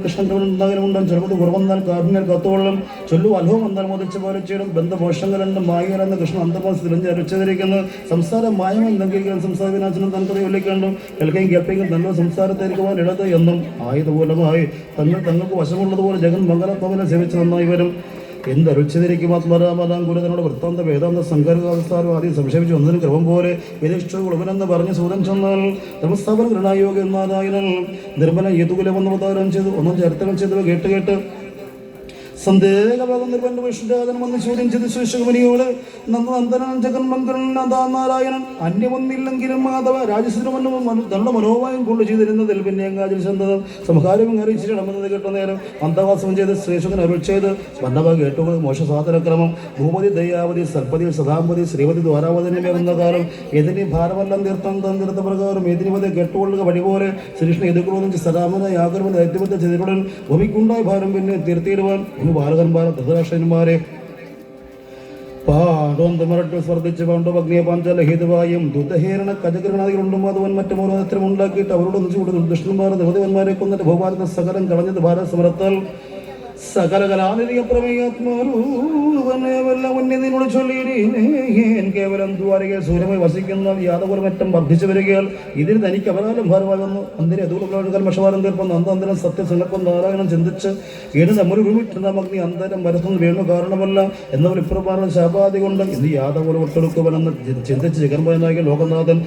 കൃഷ്ണണ്ടാകലും ഉണ്ടാകും ചെറുപത് കുറവന്നാൽ കാഠിന്യൽ കത്തോളം ചൊല്ലു അലഹവും വന്നാൽ മോദിച്ച് പാലിച്ചിടും ബന്ധപോഷങ്ങളുണ്ട് മായകളെന്ന് കൃഷ്ണൻ അന്തമാസം തിരിഞ്ഞ് അരച്ചതിരിക്കുന്നു സംസാരം മായം എന്തെങ്കിലും സംസാര വിനാശനം തനക്കഥ ചൊല്ലിക്കണ്ടും കേൾക്കുകയും കേൾപ്പെങ്കിൽ നല്ല സംസാരത്തിരിക്കുവാൻ ഇടത് എന്നും ആയതുപോലമായി തങ്ങൾക്ക് വശമുള്ളതുപോലെ ജഗൻ മംഗളഭവനെ സേവിച്ച് നന്നായി വരും എന്തരുച്ചിതിരിക്കും ആത്മരാമതാം ഗുരുതനോട് വൃത്താന്ത വേദാന്ത സംഘാരസ്ഥാനം ആദ്യം സംക്ഷേപിച്ച് ഒന്നിനും ക്രമം പോലെ വിനിഷ്ഠ ഉളവനെന്ന് പറഞ്ഞ് സൂതൻ ചെന്നാൽ ധർമ്മസ്ഥാപന ഗൃണായോഗ എന്നാരായണൻ നിർമ്മല യേതുകുലമെന്ന് അവതാരം ചെയ്തു ഒന്നും ചരിത്രം ചെയ്തവ കേട്ട് സന്ദേഹഭാഗം നിർബന്ധ വിഷ്ണുരാജൻ വന്ന് ചോദ്യം ചെയ്ത് ശേഷകമനിയോട് നന്ദനന്ദനൻ ജഗന്മംഗളൻ നാരായണൻ അന്യമൊന്നില്ലെങ്കിലും മാധവ രാജശ്രീമന്നും തങ്ങളുടെ മനോഭാവം കൊണ്ട് ചെയ്തിരുന്നതിൽ പിന്നെ എങ്ങാതിൽ ചെന്നതും സംഹാരം അറിയിച്ചിടമെന്നത് കേട്ട നേരം അന്തവാസം ചെയ്ത് ശ്രേഷ്ഠൻ അരുൾ ചെയ്ത് വന്നവ കേട്ടു മോശസാധനക്രമം ഭൂപതി ദയാവതി സർപ്പതി സദാമ്പതി ശ്രീപതി ദ്വാരാവതിനെ എന്ന കാലം ഏതിനെ ഭാരമെല്ലാം തീർത്ഥം തീർത്ത പ്രകാരം ഏതിനിപതി കേട്ടുകൊള്ളുക വഴി പോലെ ശ്രീകൃഷ്ണ എതിർക്കൊള്ളുന്ന സദാമനായി ആഗ്രഹം ദൈത്യബദ്ധ ചെയ്തിരുടൻ ഭൂമിക്കുണ്ടായ ഭാരം പിന്നെ തീർത്തിയിടുവാൻ ബാലകന്മാരെ ധൃതരാഷ്ട്രന്മാരെ പാടോന്തമരട്ട് സ്വർദ്ധിച്ച് പാണ്ഡവഗ്നിയെ പാഞ്ചാലഹേതുവായും ദുദ്ധഹേരണ കജഗ്രഹണാദികളുണ്ടും അതുവൻ മറ്റു മോനോത്രം ഉണ്ടാക്കിയിട്ട് അവരോടൊന്ന് ചൂട് ദുഷ്ടന്മാരെ ദേവദേവന്മാരെ കൊന്നിട്ട് ഭൂഭാരത സകലം കളഞ്ഞത് ഭാരത സമരത്താൽ സകല കലാനിധിക പ്രമേയാത്മാരൂപനെല്ലാം ഉന്നതിനോട് ചൊല്ലിയിടേൻ കേവലം ദ്വാരകയെ സൂര്യമായി വസിക്കുന്ന യാദവമറ്റം വർദ്ധിച്ചു വരികയാൽ ഇതിന് തനിക്ക് അപരാധം ഭാരമാകുന്നു അന്തിനെ അതുകൊണ്ട് മഷവാരം തീർപ്പം അന്തരം സത്യസങ്കല്പം നാരായണം ചിന്തിച്ച് ഏത് നമ്മൾ ഉരുവിട്ടുന്ന അഗ്നി അന്തരം വരുത്തുന്ന വീണു കാരണമല്ല എന്നവർ ഇപ്രമാണം ശാപാതി കൊണ്ട് ഇത് യാദവർ ഒട്ടെടുക്കുവനെന്ന് ചിന്തിച്ച് ജഗൻഭയനായ ലോകനാഥൻ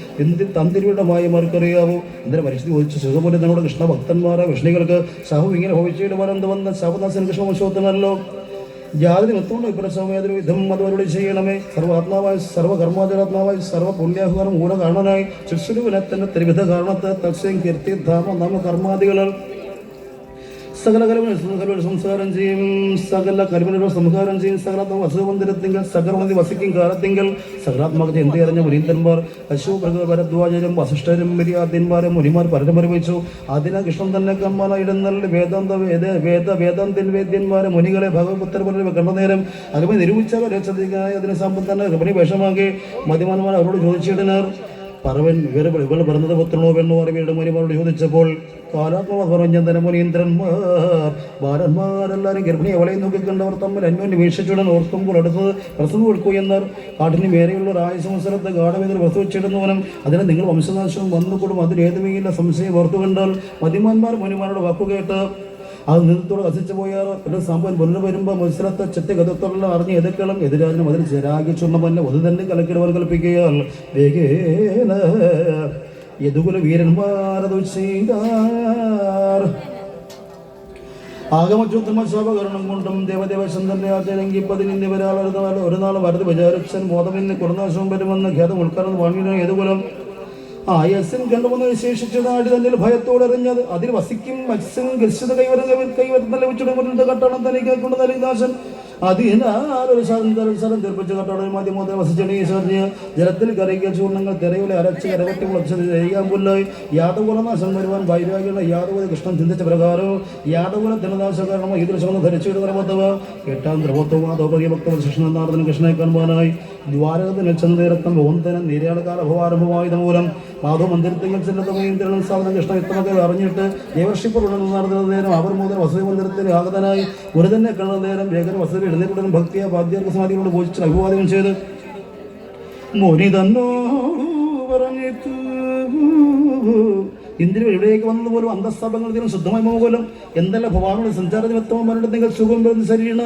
തന്തിരിവിടമായി മാർക്കറിയാവൂ എന്തിനെ പരിസ്ഥിതി ഒഴിച്ച് സുഖപോലെ നമ്മുടെ കൃഷ്ണ ഭക്തന്മാരെ വിഷ്ണികൾക്ക് ശാഹു ഇങ്ങനെ ഭവിച്ചിടുവാനെന്ത് വന്ന ശാപദാസൻ കൃഷ്ണവംശോത്തമല്ലോ ജാതി മൊത്തമുള്ള വിപ്രസമേതൊരു വിധം അതുവരുടെ ചെയ്യണമേ സർവാത്മാവായി സർവകർമാചരാത്മാവായി സർവ പുണ്യാഹുകാരം ഊരകാരണനായി ശിശുരുവിനത്തിന്റെ ത്രിവിധ കാരണത്തെ തസ്യം കീർത്തി ധാമ നാമ കർമാദികളാൽ സകല കലവിനെ സംസ്കാരം ചെയ്യും സകല കരുവിനോട് സംഹാരം ചെയ്യും സകലാത്മ വസുമന്ദിരത്തിങ്കൽ സകലമതി വസിക്കും കാലത്തിങ്കൽ സകലാത്മകത എന്തി അറിഞ്ഞ മുനീന്ദ്രന്മാർ അശോക ഭരദ്വാജരും വസിഷ്ഠരും മര്യാദന്മാരും മുനിമാർ പരമറിവച്ചു അതിനെ കൃഷ്ണൻ തന്നെ കമ്മാനായിടുന്നല്ല വേദാന്തിൽ വേദ്യന്മാരെ മുനികളെ ഭഗവപുത്ര പോലെ കണ്ട നേരം അകമെ നിരൂപിച്ചവരെ ശ്രദ്ധിക്കാനായി അതിനെ സമ്പത്ത് തന്നെ കമ്പനി വേഷമാക്കി മതിമാന്മാർ അവരോട് ചോദിച്ചിടുന്നാർ പറവൻ ഇവൾ പറഞ്ഞത് പുത്രനോ പെണ്ണോ അറിവയുടെ മുനിമാരോട് ചോദിച്ചപ്പോൾ കാലാത്മ പറഞ്ഞ മുനീന്ദ്രന്മാർ ബാലന്മാരെല്ലാവരും ഗർഭിണി അവളെ നോക്കിക്കണ്ടവർ തമ്മിൽ അന്യോന്യം വീക്ഷിച്ചുടൻ ഓർക്കുമ്പോൾ അടുത്തത് പ്രസവം കൊടുക്കൂ എന്നാൽ കാട്ടിന് മേലെയുള്ള ഒരു ആയുസമത്സരത്തെ ഗാഠവേദന പ്രസവിച്ചിടുന്നവനും അതിന് നിങ്ങൾ വംശനാശവും വന്നുകൂടും അതിലേതുമില്ല സംശയം ഓർത്തു കണ്ടാൽ മതിമാന്മാർ മുനിമാരോട് വാക്കുകേട്ട് അത് നിന്നത്തോട് കസിച്ചു പോയാൽ പിന്നെ സംഭവം മുന്നിൽ വരുമ്പോൾ മത്സരത്തെ ചെത്തി കഥത്തോടെല്ലാം അറിഞ്ഞ് എതിർക്കണം എതിരാജിനും അതിന് ചെരാകിച്ചുള്ള തന്നെ ഒന്ന് തന്നെ കലക്കിടുവാൻ കൽപ്പിക്കുകയാൽ വേഗേന യദുകുല വീരന്മാരതു ചെയ്താർ ആഗമചൂത്രമശോഭകരണം കൊണ്ടും ദേവദേവശന്തന്റെ ആചരങ്കി പതിനിന്നിവരാൾ ഒരു നാൾ വരത് വിചാരിച്ചൻ മോദമിന്ന് കുടനാശവും വരുമെന്ന് ഖേദം ഉൾക്കാരെന്ന് വാങ്ങിയ യദുകുലം ആയസ്സൻ കണ്ടുവന്ന് വിശേഷിച്ച നാട് തന്നെ ഭയത്തോടെറിഞ്ഞത് അതിൽ വസിക്കും മത്സ്യം ഗർശിത കൈവരുന്ന ലഭിച്ചിടുന്നത് കട്ടണം തനിക്ക് കൊണ്ട് നൽകിദാസൻ അതിനാലൊരു സ്ഥലം തീർപ്പിച്ച് കട്ടോടെ മധ്യമോദ വസിച്ചെറിഞ്ഞ് ജലത്തിൽ കരയ്ക്കുക ചൂർണങ്ങൾ തിരയിലെ അരച്ച് കരവറ്റി മുളച്ചത് ചെയ്യാൻ പുല്ലായി യാദവകുല നാശം വരുവാൻ വൈരാഗ്യമുള്ള യാദവ കൃഷ്ണൻ ചിന്തിച്ച പ്രകാരവും യാദവകുല ജനനാശ കാരണം ഈ ദൃശ്യം ധരിച്ചിട്ട് നിർബന്ധവ എട്ടാം ദ്രവത്വം ദ്രൗപദി ഭക്ത കൃഷ്ണൻ നാരദന് കൃഷ്ണനെ കാണുവാനായി ദ്വാരകത്തിൽ ചെന്നേരത്തം ഓന്തനം നിര്യാണകാല അഭവാരംഭമായത് മൂലം മാധവ മന്ദിരത്തിൽ ചെല്ലുന്നതും സാധനം കൃഷ്ണ വ്യക്തമൊക്കെ അറിഞ്ഞിട്ട് ദേവർഷിപ്പുള്ള നടന്ന നേരം അവർ മുതൽ വസതി മന്ദിരത്തിൽ ആഗതനായി ഒരു തന്നെ കാണുന്ന നേരം വേഗം വസതി എഴുന്നേറ്റുടൻ ഭക്തിയ ബാധ്യാർക്ക സമാധികളോട് പോഷിച്ച് അഭിവാദനം ചെയ്ത് മോനി തന്നോ പറഞ്ഞിട്ട് ഇന്ദിര എവിടേക്ക് വന്നത് പോലും അന്തസ്ഥാപനങ്ങൾ ശുദ്ധമായ മോകലം എന്തെല്ലാം ഭവാനുള്ള സഞ്ചാര നിമിത്തമാരുടെ നിങ്ങൾ സുഖം വരുന്ന ശരീരണ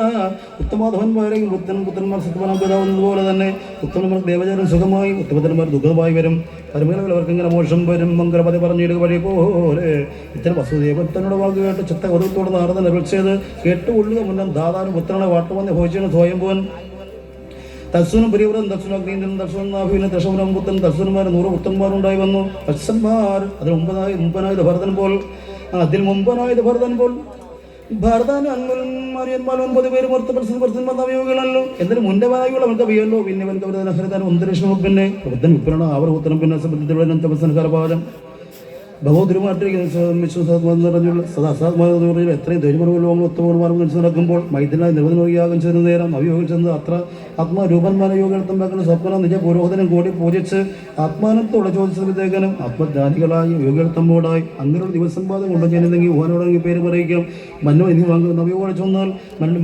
ഉത്തമാധവന്മാരെയും പുത്രന്മാർ സത്യമാനം പിതാവുന്നതുപോലെ തന്നെ ഉത്തമന്മാർ ദേവചാരം സുഖമായി ഉത്തമധന്മാർ ദുഃഖമായി വരും പരമേലകൾ അവർക്ക് ഇങ്ങനെ മോശം വരും മംഗളപതി പറഞ്ഞിടുക വഴി പോലെ ഇത്തരം വസുദേവത്തനോട് വാക്ക് കേട്ട് ചിത്ത ഗൗരവത്തോടെ നാരദൻ വിളിച്ചത് കേട്ടുകൊള്ളുക മുന്നം ദാതാനും പുത്രനെ വാട്ടുവന്ന് ഭോജിച്ചാണ് സ്വയംഭവൻ തത്സുനും പ്രിയവ്രതം ദർശനഗ്നീന്ദ്രൻ ദർശനാഭിന് ദശവനം പുത്രൻ ദർശനന്മാർ 100 പുത്രന്മാരുണ്ടായി വന്നു അച്ഛന്മാർ അതിൽ മുമ്പനായത് ഭരതൻ പോൽ ഭരതൻ അന്മന്മാർ 9 പേര് നവയോഗികളല്ലോ എന്തിനും മുന്നേ വായുകൾ അവർക്ക് അറിയല്ലോ പിന്നെ അവർക്ക് ഒന്തരീക്ഷം പിന്നെ വൃദ്ധൻ വിപ്രണ അവർ ഉത്തരം പിന്നെ കരപാലം ഭഗവതിരുമാറ്റിനുള്ള സദാസാത്മാവിൽ എത്രയും ധൈര്യപൂർവ്വം ഉത്തമന്മാരും നടക്കുമ്പോൾ മൈഥിലായി നിർവ്വധനയാഗം ചെയ്യുന്ന നേരം നവയോഗം ചെന്ന് അത്ര ആത്മാരൂപന്മാരെ യോഗത്തുണ്ടാക്കുന്ന സ്വപ്നം നിജ പുരോഹിതനും കൂടി പൂജിച്ച് ആത്മാനത്തോടെ ചോദിച്ചതിലേക്കനും ആത്മജ്ഞാനികളായി യോഗത്തമ്മോടായി അങ്ങനെയുള്ള ദിവസംപാദം കൊണ്ടു ചെയ്യുന്നെങ്കിൽ ഓനോടെങ്കിൽ പേര് പറയിക്കാം മന്നോ ഇനി വാങ്ങുന്ന നവയോഗം ചെന്നാൽ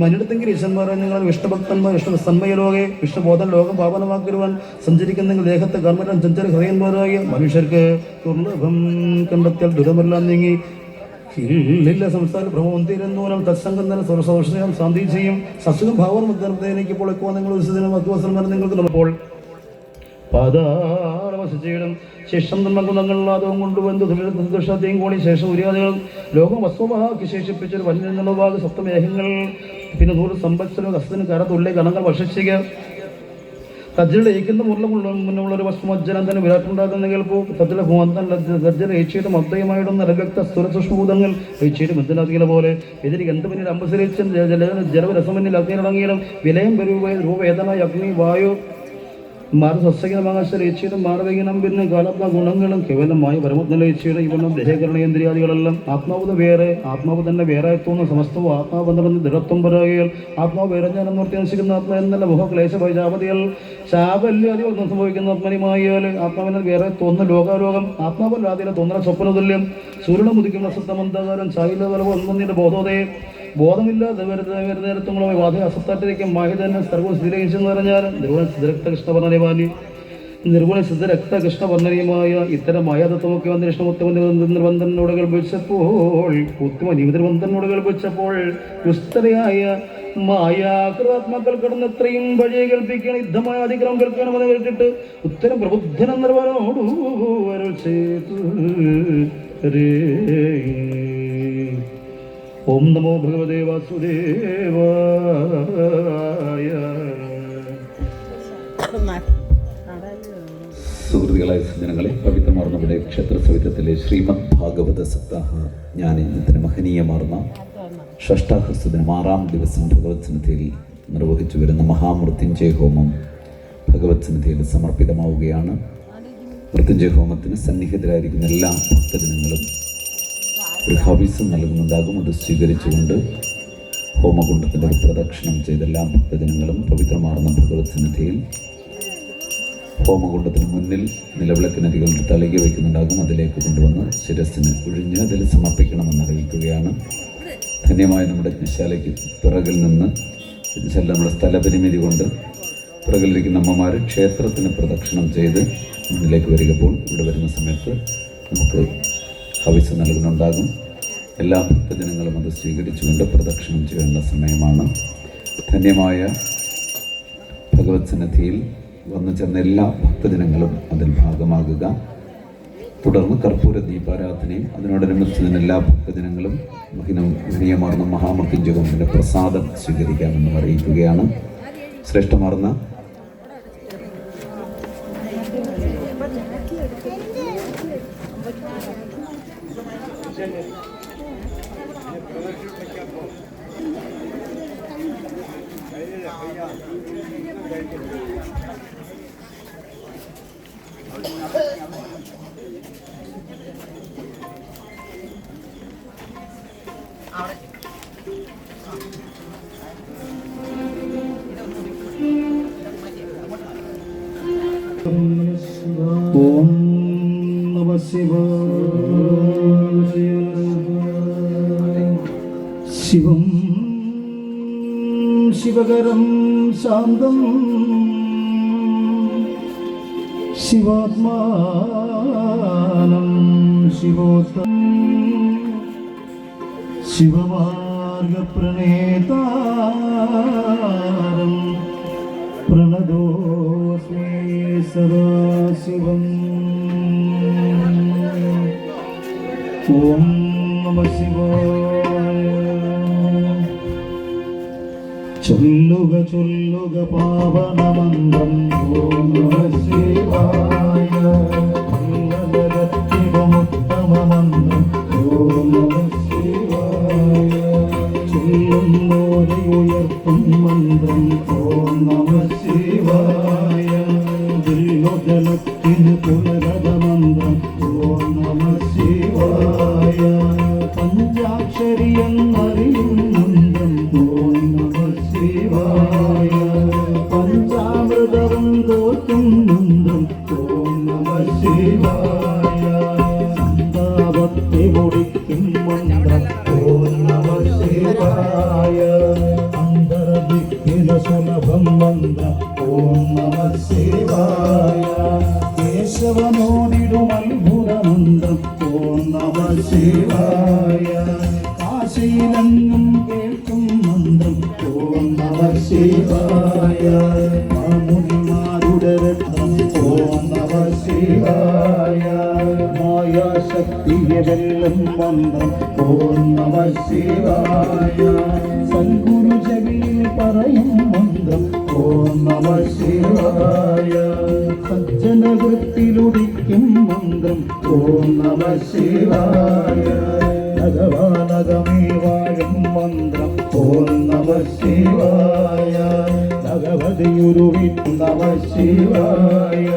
മന്നിടത്തെങ്കിൽ ഈശ്വന്മാരെ നിങ്ങൾ ഇഷ്ടഭക്തന്മാർ ഇഷ്ടസന്മയലോകെ ഇഷ്ടബോധം ലോകം പാവനമാക്കുവാൻ സഞ്ചരിക്കുന്നെങ്കിൽ ദേഹത്തെ കർമ്മരം ചഞ്ചല ഹൃദയന്മാരായ മനുഷ്യർക്ക് ദുർലഭം കണ്ടെത്തിയാൽ ദുരമെല്ലാം നീങ്ങി ഇല്ലില്ല സംസ്ഥാന ഭ്രമം തീരുന്നൂനം തത്സംഗം തന്നെ സ്വരസൗഷയം ശാന്തി ചെയ്യും സസുഖം ഭാവനക്ക് പൊളിക്കുവാൻ നിങ്ങൾ മധുവസന്മാരെ നിങ്ങൾക്ക് നമ്മൾ പാതാളവസിച്ചിടും ശേഷം ഗുണങ്ങളില്ലാതവും കൊണ്ടുവന്ന് ദുഷത്തെയും കൂടി ശേഷം ഉര്യാദികളും ലോകം വസ്തുവാക്കി ശേഷിപ്പിച്ചൊരു വന്യഭാഗ സപ്തമേഹങ്ങൾ പിന്നെ 100 സംവത്സരം ഹസ്തന് കരത്തുള്ളിൽ ഗണങ്ങൾ ഭക്ഷിക്കുക തജ്ജിയുടെ ഏക്കുന്ന മുന്നുള്ളൊരു വസ്തുമജ്ജനം തന്നെ വിരാട്ടുണ്ടാക്കുന്ന കേൾപ്പോ തജ്ജിലെ തജ്ജല ഏച്ചിയുടെ മദ്ദയമായിടുന്ന രവ്യക്ത സ്ഥുരസൂഷ്മഭൂതങ്ങൾ ഏച്ചിയുടെ മദ്ദനാഥികളെ പോലെ എതിരി എന്ത് പിന്നിൽ അമ്പസരിച്ചും ജലരസമന്നിൽ അഗ്നിയിലടങ്ങിയാലും വിലയം രൂപവേദന അഗ്നി വായു മാറി സസ്യഗണമാകാശ ഏച്ചിയുടെ മാറവീനം പിന്നെ കാലത്മ ഗുണങ്ങളും കേവലമായ പരമജ്ഞ ഏച്ചിയുടെ ഇവണ്ണം ദേഹകരണേന്ദ്രിയാദികളെല്ലാം ആത്മാവ് തന്നെ വേറെ തോന്നുന്ന സമസ്തവും ആത്മാബന്ധമെന്ന് ദൃഢത്വം പറയുകയാൽ ആത്മാവ് വേറെ ഞാൻ എന്നോർത്തി അനുസരിക്കുന്ന ആത്മാ എന്നല്ല മുഖക്ലേശ വൈജാപതികൾ ശാപല്യാദികൾ ഒന്നും സംഭവിക്കുന്ന ആത്മനിമായാൽ ആത്മാവിനെ വേറെ തോന്നുന്ന ലോകാലോകം ആത്മാവല്ലാതെ തോന്നുന്ന സ്വപ്നതുല്യം സൂര്യനെ മുതിക്കുന്ന സത്തമന്താകാരം ചായിലവലവോ ഒന്നിന്റെ ബോധോദയെ ബോധമില്ലാതെ നേരത്തുള്ള വാധ അസത്താട്ടിരിക്കും മാഹിതന്നെ സർവ്വ സ്ഥിരീകരിച്ചെന്ന് പറഞ്ഞാൽ നിർഗുണ സിദ്ധ രക്ത കൃഷ്ണവർണ്ണനീയമായ ഇത്തരം മായാതത്വമൊക്കെ നിർബന്ധനോട് കൽപ്പിച്ചപ്പോൾ ഉത്തമ നിബന്ധനോട് കൽപ്പിച്ചപ്പോൾ ദുസ്തരയായ മായാകൃതാത്മാക്കൾ കിടന്നത്രയും വഴിയെ കേൾപ്പിക്കണം യുദ്ധമായ അതിക്രമം കേൾക്കണമെന്ന് കേട്ടിട്ട് ഉത്തരം പ്രബുദ്ധനം നിർവനോടു ഓം നമോ ഭഗവതേ വാസുദേവായ. സുഹൃത്തുക്കളായ സജ്ജനങ്ങളെ, പവിത്രമാർന്നവിടെ ക്ഷേത്ര സവിധത്തിലെ ശ്രീമദ് ഭാഗവത സപ്താഹ ഞാൻ ഇന്നത്തിന് മഹനീയമാർന്ന ഷഷ്ടാഹസ്തദിനം 6-ാം ദിവസം ഭഗവത് സന്നിധിയിൽ നിർവഹിച്ചു വരുന്ന മഹാമൃത്യുഞ്ജയ ഹോമം ഭഗവത് സന്നിധിയിൽ സമർപ്പിതമാവുകയാണ്. മൃത്യുഞ്ജയ ഹോമത്തിന് സന്നിഹിതരായിരിക്കുന്ന എല്ലാ ഭക്തജനങ്ങളും ഒരു ഹവിസ് നൽകുന്നുണ്ടാകും. അത് സ്വീകരിച്ചുകൊണ്ട് ഹോമകുണ്ഡത്തിൻ്റെ ഒരു പ്രദക്ഷിണം ചെയ്ത എല്ലാ ഭക്തജനങ്ങളും പവിത്രമാർന്ന ഭഗവത് സന്നിധിയിൽ ഹോമകുണ്ടത്തിന് മുന്നിൽ നിലവിളക്കിനരികൾ തളിക വയ്ക്കുന്നുണ്ടാകും. അതിലേക്ക് കൊണ്ടുവന്ന് ശിരസ്സിന് ഒഴിഞ്ഞ് അതിൽ സമർപ്പിക്കണമെന്ന് അറിയിക്കുകയാണ്. ധന്യമായ നമ്മുടെ യജ്ഞശാലയ്ക്ക് പിറകിൽ നിന്ന് നമ്മുടെ സ്ഥലപരിമിതി കൊണ്ട് പിറകിലിരിക്കുന്ന അമ്മമാർ ക്ഷേത്രത്തിന് പ്രദക്ഷിണം ചെയ്ത് മുന്നിലേക്ക് വരികപ്പോൾ ഇവിടെ വരുന്ന സമയത്ത് നമുക്ക് ഹവിസ് നൽകുന്നുണ്ടാകും. എല്ലാ ഭക്തജനങ്ങളും അത് സ്വീകരിച്ചുകൊണ്ട് പ്രദക്ഷിണം ചെയ്യേണ്ട സമയമാണ്. ധന്യമായ ഭഗവത് സന്നിധിയിൽ വന്നു ചേർന്ന എല്ലാ ഭക്തജനങ്ങളും അതിൽ ഭാഗമാകുക. തുടർന്ന് കർപ്പൂര ദീപാരാധനയും അതിനോടനുബന്ധിച്ച് എല്ലാ ഭക്തജനങ്ങളും വിനയമാർന്ന മഹാമൃത്യുഞ്ജയത്തിന്റെ പ്രസാദം സ്വീകരിക്കാമെന്ന് അറിയിക്കുകയാണ്. ശ്രേഷ്ഠമാർന്ന ഓം നമഃ ശിവായ. ശിവം ശിവകരം ശാന്തം ശിവാത്മാനം ശിവോത്തം ശിവമാർഗപ്രണേതാരം പ്രണതോസ്മി സദാശിവം. ഓം നമഃ ശിവായ. ചൊല്ലുക ചൊല്ലുക പാവനമന്ത്രം ഓം നമഃ ശിവായ. ഉത്തമമന്ത്രം ഓം നമഃ ശിവായ. ചൊല്ലുന്നോരെ ഉയർത്തും മന്ത്രം ഓം നമഃ ശിവായ. ജലത്തിന് പുനരതമന്ത്രം ഓം നമഃ ശിവായ. പഞ്ചാക്ഷരി എന്നറിയും മന്ത്രം ഓം നമഃ ശിവായ. പഞ്ചാമൃതവും തോറ്റും മന്ത്രം ഓം നമഃ ശിവായ. സന്താപത്തെ പൊടിക്കും മന്ത്രം ഓം നമഃ ശിവായ. അന്തർദിക്കില സുലഭം മന്ത്രം ഓം നമഃ ശിവായ. കേശവനോദിടും അത്ഭുത മന്ത്രം ഓം നമഃ ശിവായ. കാശിയിലെങ്ങും കേൾക്കും മന്ത്രം ഓം നമഃ ശിവായ. മാമുനിമാരുടെ രത്നം ഓം നമഃ ശിവായ. മായാശക്തിയെ വെല്ലും മന്ത്രം ഓം നമഃ ശിവായ. സദ്ഗുരു ചെവിയിൽ പറയും മന്ത്രം ഓം നമഃ ശിവായ. സജ്ജനവൃത്തിലുദിക്കും മന്ത്രം ഓം നമഃ ശിവായ. ഭഗവാനകമേ വാഴും മന്ത്രം ഓം നമഃ ശിവായ. ഭഗവതിയുരുവിൻ നമഃ ശിവായ.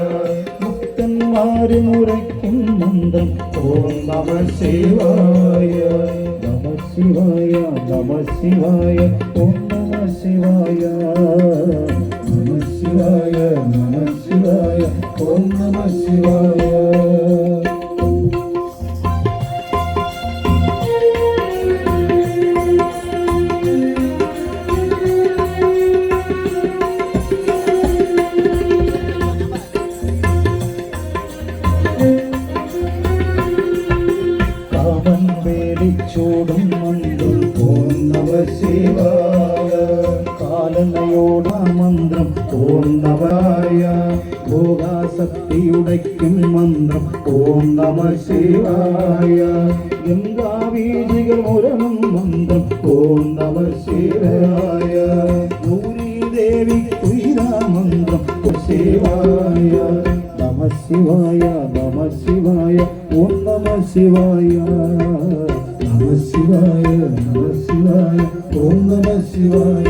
മുക്തന്മാരും ഉറയ്ക്കും മന്ത്രം ഓം നമഃ ശിവായ. നമഃ ശിവായ നമഃ ശിവായ ഓം നമഃ ശിവായ. നമഃ ശിവായ നമഃ ശിവായ ഓം നമഃ ശിവായ. കാമൻ വേലിച്ചോടും മന്ത്രം ഓം നമഃ ശിവായ. കാലനയോട മന്ത്രം ഓം നമഃ. ഭോഗാസക്തിയുടയ്ക്കും മന്ത്രം ഓം നമഃ ശിവായ. ഗംഗാവീജികൾ മുരളും മന്ത്രം ഓം നമഃ ശിവായ. ഗൗരീദേവി മന്ത്രം ശിവായ. നമഃ ശിവായ നമഃ ശിവായ ഓം നമഃ ശിവായ. നമഃ ശിവായ നമഃ ശിവായ ഓം നമഃ ശിവായ.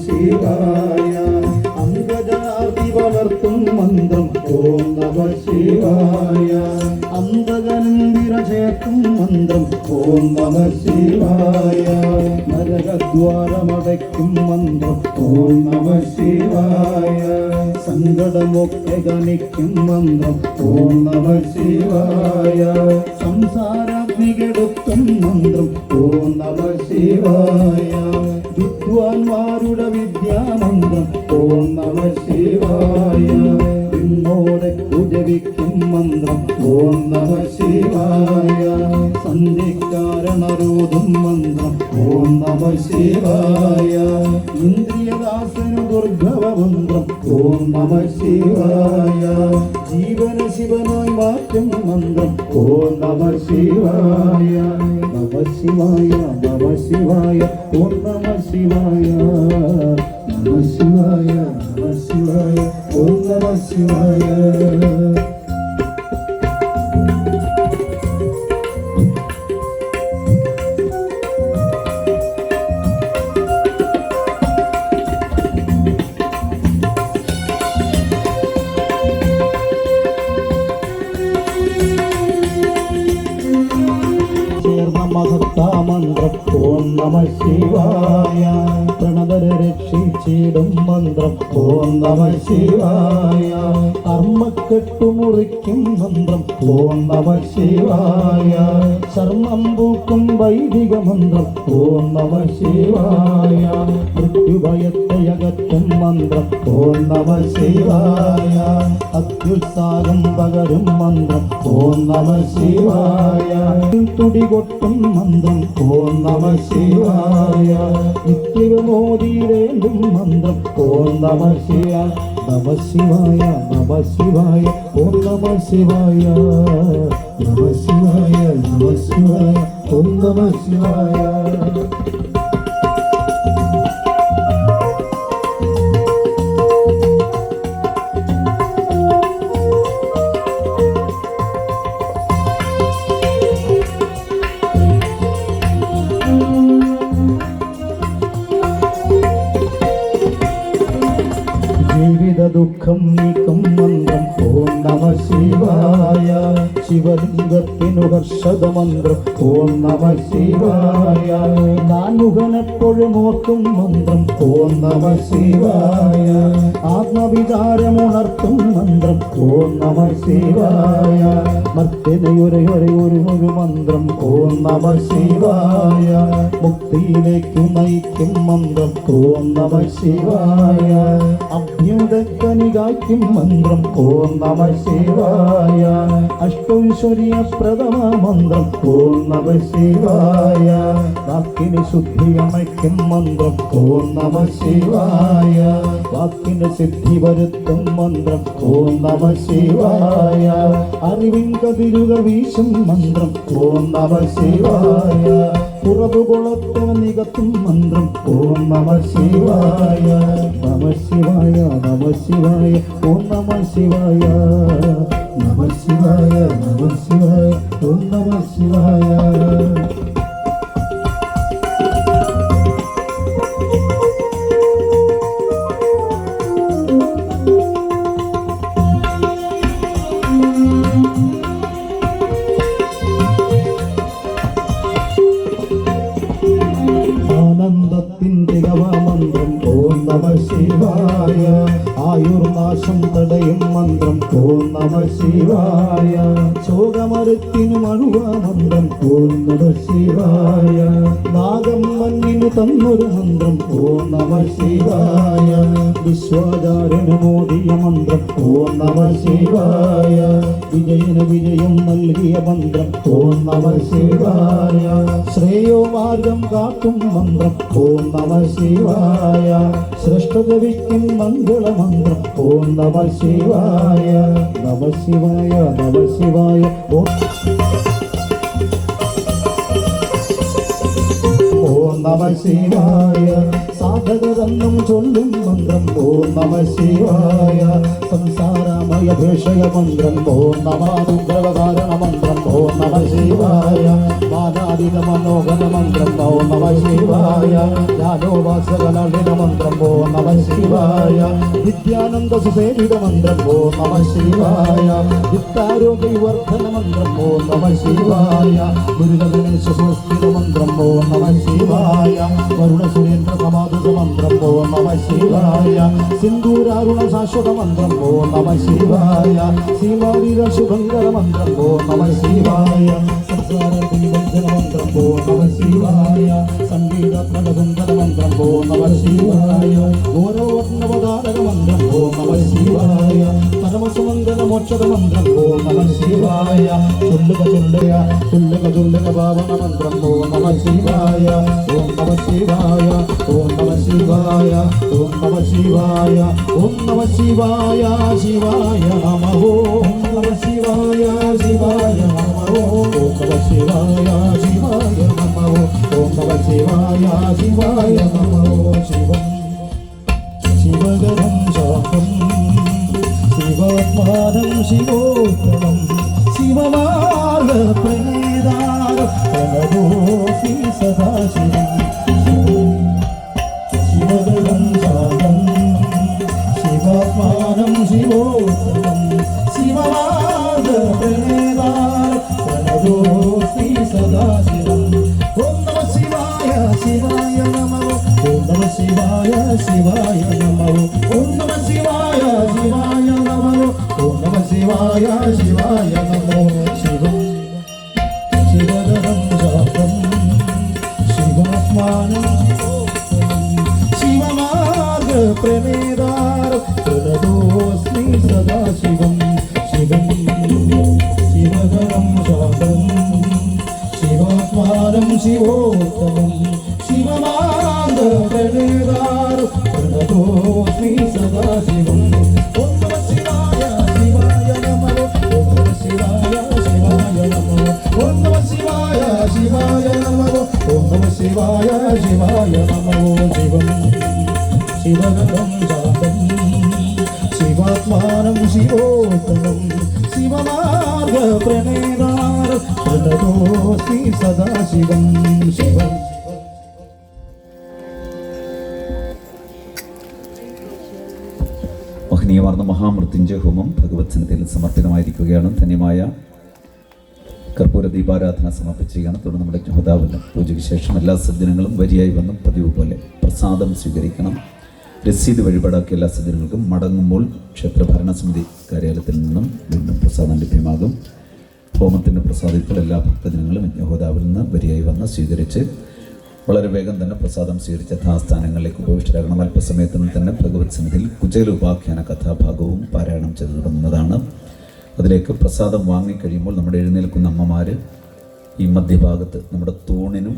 ശിവായ അംഗജനാർത്തി വളർത്തും മന്ത്രം ഓം നമ ശിവായ അന്തകനന്ദിര ചേർക്കും മന്ത്രം ഓം നമ ശിവായ നരകദ്വാരമടയ്ക്കും മന്ത്രം ഓം നമ ശിവായ സങ്കടമൊക്കെ ഗണിക്കും മന്ത്രം ഓം നമ ശിവായ സംസാരാഗ്നികെടുക്കും മന്ത്രം ഓം നമ ശിവായ വിദ്വാൻമാരുടെ വിദ്യാമന്ത്രം ഓം നമ ശിവായ ഇന്നോടെ ജപിക്കും മന്ത്രം ഓം നമ ശിവായ സന്ധിക്കാരണരോധം മന്ത്രം ഓം നമ ശിവായ ഇന്ദ്രിയദാസന ദുർഗവ മന്ത്രം ഓം നമ ശിവായ ജീവന ശിവനായി മാറ്റും മന്ത്രം ഓം നമ ശിവായ നമ ശിവായ നമ ശിവായ ഓം നമ ശിവായ നമ ശിവായ നമ ശിവായ ഓം നമ ശിവായ മന്ത്രം ഓം നമ ശിവായ പ്രണതരെ രക്ഷിച്ചിടും മന്ത്രം ഓം നമ ശിവായ കർമ്മക്കെട്ടുമുറിക്കും മന്ത്രം ഓം നമ ശിവായ ശർമ്മം പൂക്കും വൈദിക മന്ത്രം ഓം നമ ശിവായ മൃത്യുഭയത്തെ അകറ്റും മന്ത്രം ഓം നമ ശിവായ അത്യുത്സാഹം പകരും മന്ത്രം ഓം നമ ശിവായ തുടികൊട്ടും മന്ത്രം ഓം നമ ശിവായ നിത്യവിമോദിയിലേന്തും മന്ത്രം ഓം നമ ശിവായ നമ ശിവായ നമ ശിവായ ഓം നമ ശിവായ നമ ശിവായ നമ ശിവായ ഓം നമ ശിവായ ദുഃഖം നീക്കും മന്ത്രം ഓം നമ ശിവായ ശിവലിംഗത്തിനു ഹർഷദ മന്ത്രം ഓം നമ ശിവായ നാൻമുഖനെപ്പോഴും ഓർക്കും മന്ത്രം ഓം നമ ശിവായ ആത്മവിചാരമുണർത്തും മന്ത്രം ഓം നമ ശിവായ മർത്തിനയൊരു മന്ത്രം ഓം നമ ശിവായ മുക്തിയിലേക്ക് നയിക്കും മന്ത്രം ഓം നമ ശിവായ അഭ്യുദക്കനികായ്ക്കും മന്ത്രം ഓം നമ ശിവായ അഷ്ടൈശ്വര്യ പ്രഥമ മന്ത്രം ഓം നമ ശിവായ വാക്കിന് ശുദ്ധിയമയ്ക്കും മന്ത്രം ഓം നമ ശിവായ വാക്കിന് സിദ്ധി വരുത്തും മന്ത്രം ഓം നമ ശിവായ അറിവിൻ കതിരുകൾ വീശും മന്ത്രം ഓം നമ ശിവായ പുറകുകൊളത്തെ നികത്തും മന്ത്രം ഓം നമ ശിവായ നമ ശിവായ നമ ശിവായ ഓം നമ ശിവായ നമ ശിവായ നമ ശിവായ ഓം നമ ശിവായ ആനന്ദത്തിൻ്റെ ഗവാമന്ത്രം ഓം നമ ശിവായ ആയുർനാശം തടയും മന്ത്രം ഓം നമ ശിവായ ശോകമരത്തിനു മഴുവ മന്ത്രം ഓം നമ ശിവായ നാഗം മണ്ണിനു തന്നൊരു മന്ത്രം ഓം നമ ശിവായ വിശ്വാചാര്യന് മോദിയ മന്ത്രം ഓം നമ ശിവായ വിജയന് വിജയം നൽകിയ മന്ത്രം ഓം നമ ശിവായ ശ്രേയോ മാർഗം കാട്ടും മന്ത്രം ഓം നമ ശിവായ ശ്രേഷ്ഠതവിക്കും മംഗളമന്ത്രം ഓം നമ ശിവായ നമ ശിവായ നമ ശിവായ ഓം നമ ശിവായ സാധകരെന്നും ചൊല്ലും മന്ത്രം ഓം നമ ശിവായ സംസാരമയ ഭേഷയ മന്ത്രം ഓം നമാനുഗ്രഹകാരണ മന്ത്രം ഓം നമ ശിവായ മാനാദിക മനോഹര മന്ത്രം ഓം നമ ശിവായ ജ്ഞാനോപാസകനളിന മന്ത്രം ഓം നമ ശിവായ നിത്യാനന്ദ സുസേവിത മന്ത്രം ഓം നമ ശിവായ നിത്യാരോഗ്യ വിവർദ്ധന മന്ത്രം ഓം നമ ശിവായ ഗുരുഗണേശ സ്വസ്തിത മന്ത്രം ഓം നമ ശിവായ വരുണ സുരേന്ദ്ര സമാധൃത മന്ത്രം ഓം നമ ശിവായ സിന്ദൂരാരുണ ശാശ്വത മന്ത്രം ഓം നമ ശിവായ സീമാവീര ശുഭങ്കര മന്ത്രം ഓം നമ ശിവായ സംസാര വിഭജന മന്ത്രം ഓം നമ ശിവായ സംഗീതാത്മക സുന്ദര മന്ത്രം ഓം നമ ശിവായ ഗൗരവത്നവതാരക മന്ത്രം ഓം നമ ശിവായ പരമസുമംഗല മോക്ഷത മന്ത്രം ഓം നമ ശിവായ ചൊല്ലുക ഭാവന മന്ത്രം ഓം നമ ശിവായ ഓം നമ ശിവായ ഓം നമ ശിവായ ഓം നമ ശിവായ ഓം നമ ശിവായ ശിവായ നമഃ ഓം നമ ശിവായ ശിവായ നമഃ ഓം നമ ശിവായ ശിവായ നമഃ ഓം നമ ശിവായ ശിവായ നമഃ ശിവം ശിവകരം ശാപം ശിവാത്മാനം ശിവോത്തമം ശിവമാർഗ പ്രണേദാരോ സദാശിവം ശിവകരം ശാപം ശിവാത്മാനം ശിവോത്തമം ശിവമാർഗ പ്രണേദാരോ സദാശിവം ഓം നമ ശിവായ ശിവായ നമഃ ഓം നമ ശിവായ ശിവായ നമഃ ഓം നമ ശിവായ ശിവായ നമഃ ഓം നമ ശിവായ ശിവായ നമഃ ശിവം ശിവകരം ശാപം ശിവാത്മാനം ശിവമാർഗ പ്രമേദാരം പ്രണതോസ്മി സദാശിവം ശിവം ശിവകരം ശാപം ശിവാത്മാനം ശിവോത്തമം ശിവമാർഗ പ്രമേദാരം പ്രണതോസ്മി സദാശിവം ഓം നമ ശിവായ ശിവായ നമഃ ഓം നമ ശിവായ ശിവായ നമഃ ഓം നമ ശിവായ ശിവായ നമഃ ഓം നമ ശിവായ ശിവായ നമഃ ശിവം ശിവകരം ശാപം ശിവാത്മാനം ശിവോത്തമം ശിവമാർഗ പ്രണേദാരം പ്രണതോസ്മി സദാശിവം ശിവം മഹനീയമാർന്ന മഹാമൃത്യുഞ്ജയ ഹോമം ഭഗവത് സന്നിധിയിൽ സമർപ്പിതമായിരിക്കുകയാണ്. ധന്യമായ കർപ്പൂര ദീപാരാധന സമർപ്പിക്കുകയാണ്. തുടർന്ന് നമ്മുടെ ജ്യോതാവിന് പൂജയ്ക്ക് ശേഷം എല്ലാ സജ്ജനങ്ങളും വരിയായി വന്ന് പതിവ് പോലെ പ്രസാദം സ്വീകരിക്കണം. രസീത് വഴിപാടാക്കിയ എല്ലാ സജ്ജനങ്ങൾക്കും മടങ്ങുമ്പോൾ ക്ഷേത്ര ഭരണസമിതി കാര്യാലയത്തിൽ നിന്നും വീണ്ടും പ്രസാദം ലഭ്യമാകും. ഹോമത്തിൻ്റെ പ്രസാദം ഇപ്പോൾ എല്ലാ ഭക്തജനങ്ങളും യഹോദാവിൽ നിന്ന് വരിയായി വന്ന് സ്വീകരിച്ച് വളരെ വേഗം തന്നെ പ്രസാദം സ്വീകരിച്ച യഥാസ്ഥാനങ്ങളിലേക്ക് ഉപവിഷ്ടരാകണം. അല്പസമയത്തിനും തന്നെ ഭഗവത് സന്നിധിയിൽ കുചേല ഉപാഖ്യാന കഥാഭാഗവും പാരായണം ചെയ്തു തുടങ്ങുന്നതാണ്. അതിലേക്ക് പ്രസാദം വാങ്ങിക്കഴിയുമ്പോൾ നമ്മുടെ എഴുന്നേൽക്കുന്ന അമ്മമാർ ഈ മധ്യഭാഗത്ത് നമ്മുടെ തൂണിനും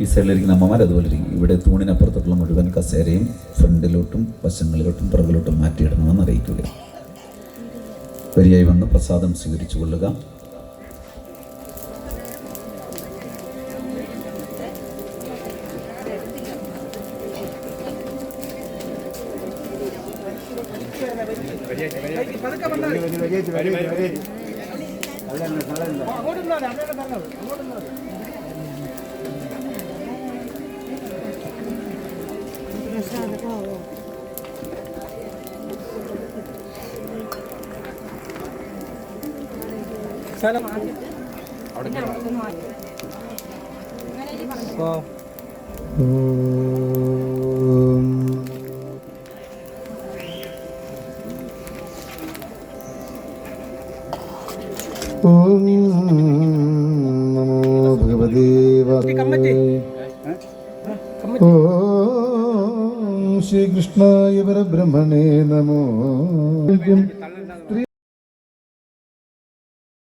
ഈ സൈഡിലിരിക്കുന്ന അമ്മമാർ അതുപോലെ ഇരിക്കും. ഇവിടെ തൂണിനപ്പുറത്തുള്ള മുഴുവൻ കസേരയും ഫ്രണ്ടിലോട്ടും വശങ്ങളിലോട്ടും പിറകിലോട്ടും മാറ്റിയിടണമെന്ന് അറിയിക്കുക. വരിയായി വന്ന് പ്രസാദം സ്വീകരിച്ചു കൊള്ളുക. ഓം നമോ ഭഗവതേ വാസുദേവായ. ഓം ശ്രീകൃഷ്ണായ പരബ്രഹ്മണേ നമോ.